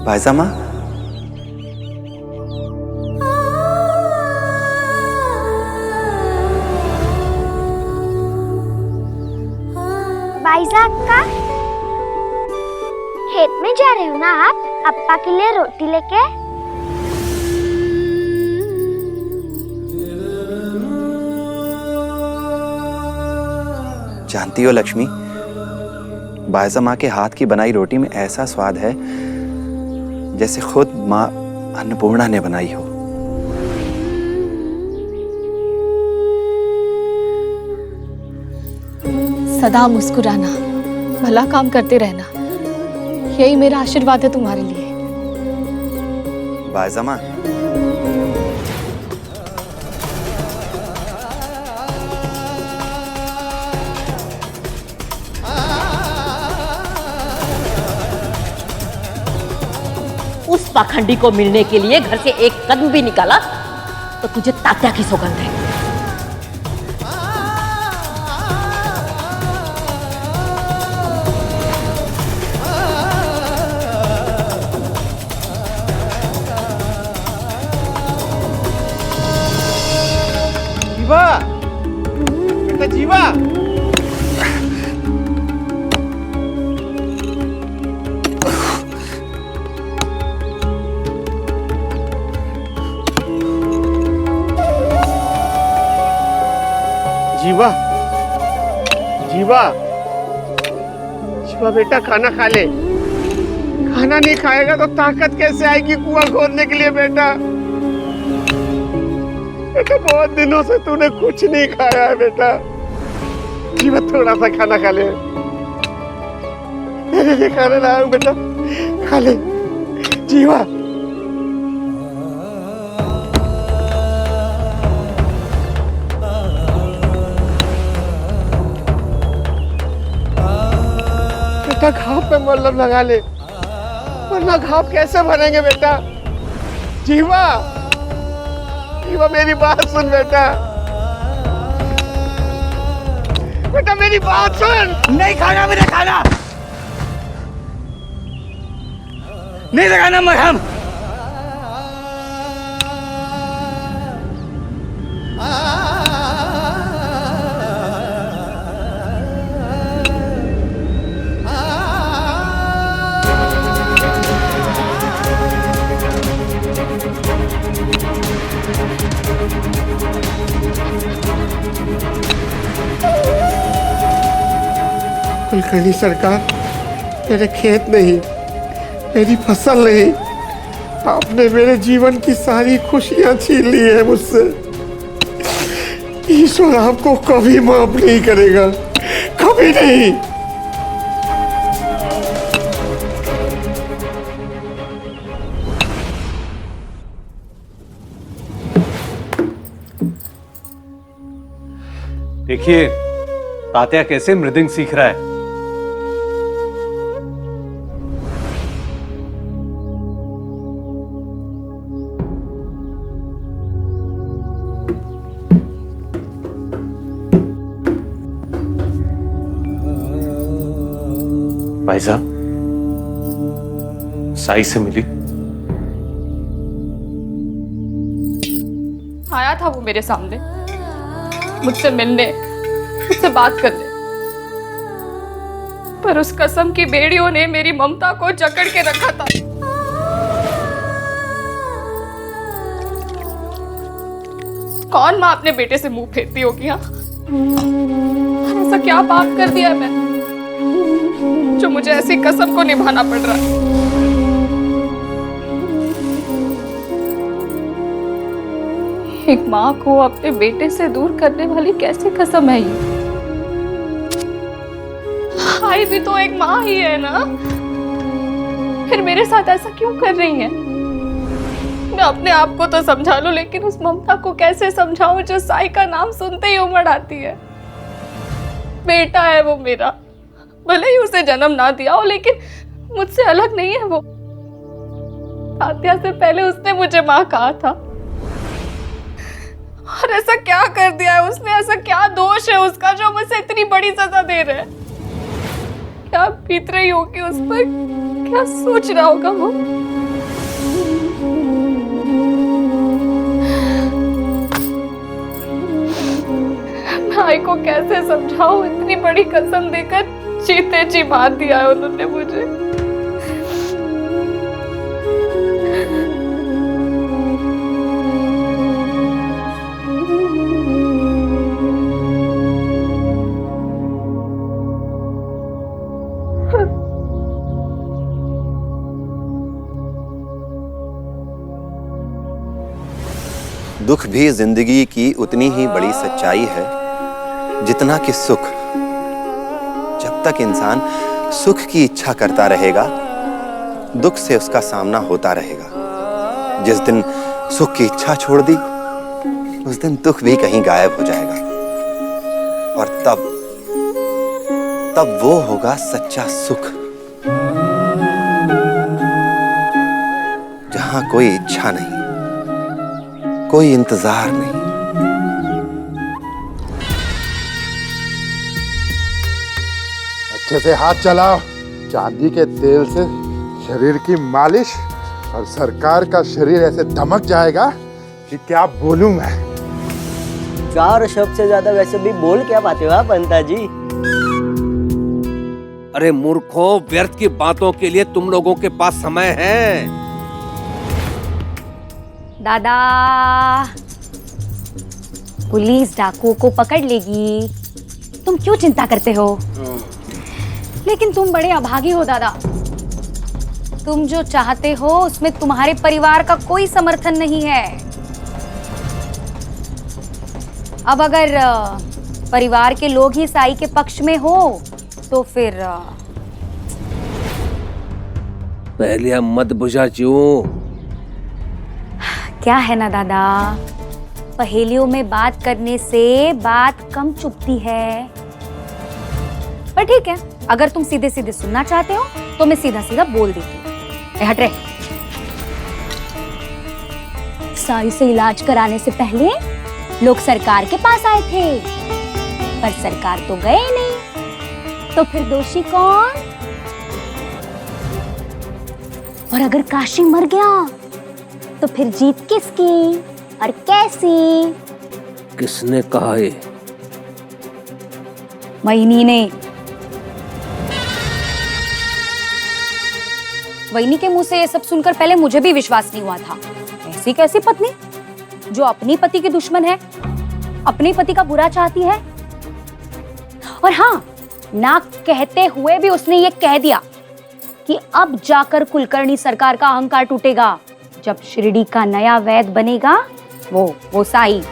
भाईसा माँ, भाईसा का खेत में जा रहे हो ना आप, अप्पा के लिए रोटी लेके? जानती हो लक्ष्मी, बायजा माँ के हाथ की बनाई रोटी में ऐसा स्वाद है जैसे खुद माँ अन्नपूर्णा ने बनाई हो। सदा मुस्कुराना, भला काम करते रहना, यही मेरा आशीर्वाद है तुम्हारे लिए। बाज़मा। उस पाखंडी को मिलने के लिए घर से एक कदम भी निकाला तो तुझे तात्या की सौगंध है। जीवा, बेटा जीवा। जीवा, जीवा, जीवा बेटा खाना खा ले। खाना नहीं खाएगा तो ताकत कैसे आएगी कुआं खोदने के लिए बेटा? बेटा बहुत दिनों से तूने कुछ नहीं खाया है बेटा। जीवा थोड़ा सा खाना खा ले। मेरे लिए खाना लाया हूं बेटा, खा ले जीवा। बेटा घाव पे मल्लम लगा ले, वरना घाव कैसे भरेंगे बेटा? जीवा, जीवा मेरी बात सुन बेटा। बेटा मेरी बात सुन। नहीं खाना मेरा खाना, नहीं लगाना मरहम। कुलकर्णी सरकार, मेरे खेत नहीं, मेरी फसल नहीं, आपने मेरे जीवन की सारी खुशियां छीन ली है मुझसे। ईश्वर आपको कभी माफ नहीं करेगा, कभी नहीं। देखिए तात्या कैसे मृदंग सीख रहा है। भाई साहब, साई से मिली? आया था वो मेरे सामने, मुझसे मिलने, मुझसे बात करने, पर उस कसम की बेड़ियों ने मेरी ममता को जकड़ के रखा था। कौन माँ अपने बेटे से मुंह फेरती होगी? हाँ, ऐसा क्या पाप कर दिया मैं जो मुझे ऐसी कसम को निभाना पड़ रहा है? एक माँ को अपने बेटे से दूर करने वाली कैसी कसम है ये? आई भी तो एक माँ ही है ना, फिर मेरे साथ ऐसा क्यों कर रही है? मैं अपने आप को तो समझा लूं, लेकिन उस ममता को कैसे समझाऊं जो साई का नाम सुनते ही उमड़ आती है? बेटा है वो मेरा, भले ही उसे जन्म ना दिया हो, लेकिन मुझसे अलग नहीं है वो। तात्या से पहले उसने मुझे माँ कहा था, और ऐसा क्या कर दिया है उसने? ऐसा क्या दोष है उसका जो मुझे इतनी बड़ी सजा दे रहा है? क्या बीत रही होगी उस पर, क्या सोच रहा होगा वो? भाई को कैसे समझाऊं? इतनी बड़ी कसम देकर जीते जी मार दिया है उन्होंने मुझे। दुख भी जिंदगी की उतनी ही बड़ी सच्चाई है जितना कि सुख। जब तक इंसान सुख की इच्छा करता रहेगा, दुख से उसका सामना होता रहेगा। जिस दिन सुख की इच्छा छोड़ दी, उस दिन दुख भी कहीं गायब हो जाएगा। और तब वो होगा सच्चा सुख, जहां कोई इच्छा नहीं, कोई इंतजार नहीं। अच्छे से हाथ चलाओ। चांदी के तेल से शरीर की मालिश और सरकार का शरीर ऐसे दमक जाएगा कि क्या बोलूं मैं। 4 शब्द से ज्यादा वैसे भी बोल क्या पाते हो आप पंता जी? अरे मूर्खों, व्यर्थ की बातों के लिए तुम लोगों के पास समय है। दादा, पुलिस डाकुओं को पकड़ लेगी, तुम क्यों चिंता करते हो? लेकिन तुम बड़े अभागी हो दादा। तुम जो चाहते हो उसमें तुम्हारे परिवार का कोई समर्थन नहीं है। अब अगर परिवार के लोग ही साई के पक्ष में हो तो फिर पहले मत बुझा क्यों? क्या है ना दादा, पहेलियों में बात करने से बात कम चुभती है। पर ठीक है, अगर तुम सीधे सीधे सुनना चाहते हो तो मैं सीधा सीधा बोल देती हूँ। हट रे। साई से इलाज कराने से पहले लोग सरकार के पास आए थे, पर सरकार तो गए नहीं, तो फिर दोषी कौन? और अगर काशी मर गया तो फिर जीत किसकी और कैसी? किसने कहा ये? वहीनी ने। वहीनी के मुंह से ये सब सुनकर पहले मुझे भी विश्वास नहीं हुआ था। ऐसी कैसी पत्नी जो अपनी पति की दुश्मन है, अपने पति का बुरा चाहती है। और हाँ, ना कहते हुए भी उसने ये कह दिया कि अब जाकर कुलकर्णी सरकार का अहंकार टूटेगा जब शिरडी का नया वैद्य बनेगा वो साई।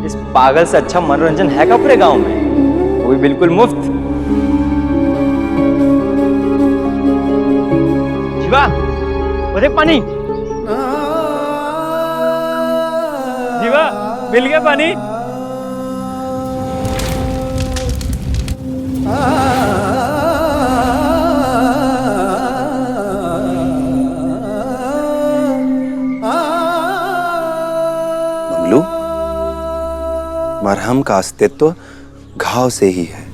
इस पागल से अच्छा मनोरंजन है क्या पूरे गांव में? वो भी बिल्कुल मुफ्त। शिवा, अरे पानी। शिवा, मिल गया पानी? बबलू, मरहम का अस्तित्व घाव से ही है।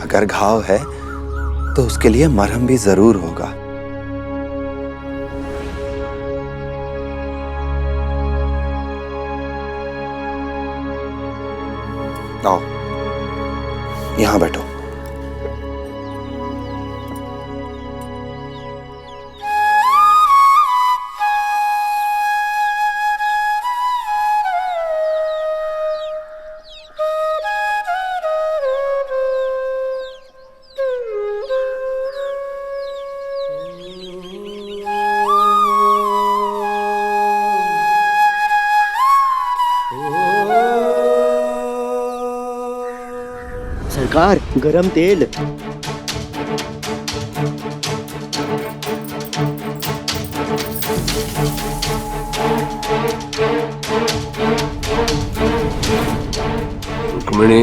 अगर घाव है तो उसके लिए मरहम भी जरूर होगा। आओ, यहां बैठो। सरकार, गरम तेल। रुक्मिणी,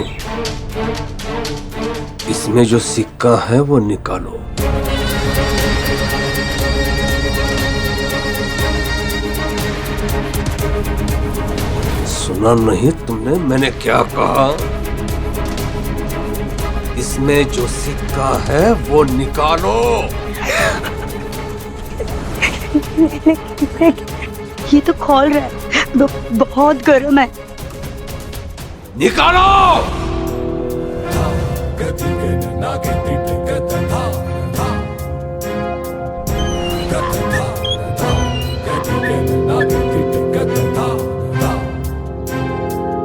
इसमें जो सिक्का है वो निकालो। सुना नहीं तुमने मैंने क्या कहा? इसमें जो सिक्का है वो निकालो। ये तो खोल रहा है, बहुत गर्म है। निकालो।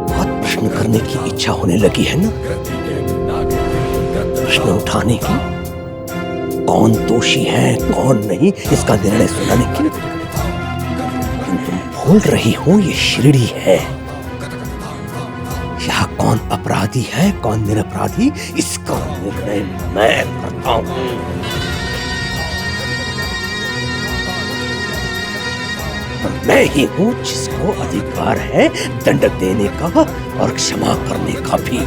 बहुत प्रश्न करने की इच्छा होने लगी है ना? प्रश्न उठाने की, कौन दोषी है कौन नहीं इसका निर्णय सुनाने की। तुम भूल रही हो ये शिरडी है, यहाँ कौन अपराधी है कौन निरपराधी, इसका निर्णय मैं करता हूं। मैं ही हूं जिसको अधिकार है दंड देने का और क्षमा करने का भी।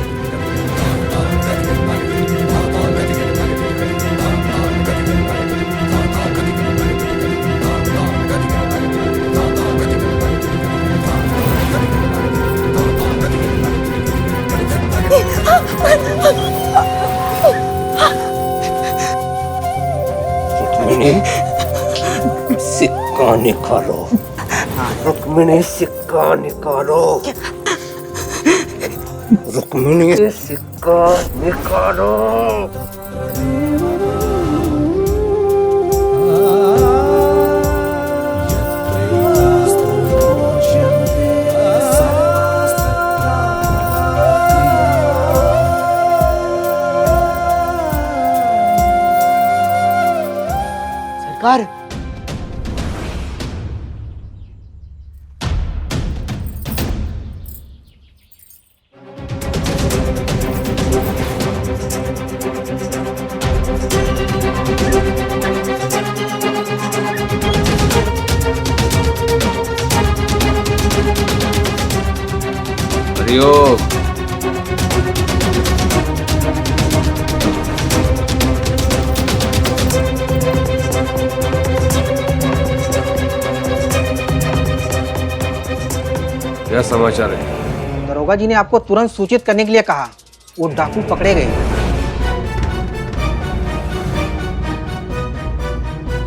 सिक्का निकालो, रुक्मिणी सिक्का निकालो, रुक्मिणी सिक्का निकालो। सरकार, हरिओम। क्या समाचार है? दरोगा जी ने आपको तुरंत सूचित करने के लिए कहा। वो डाकू पकड़े गए।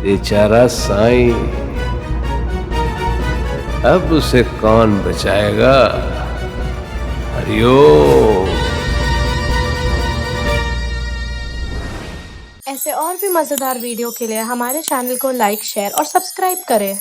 बेचारा साईं, अब उसे कौन बचाएगा? हरिओम। ऐसे और भी मजेदार वीडियो के लिए हमारे चैनल को लाइक, शेयर और सब्सक्राइब करें।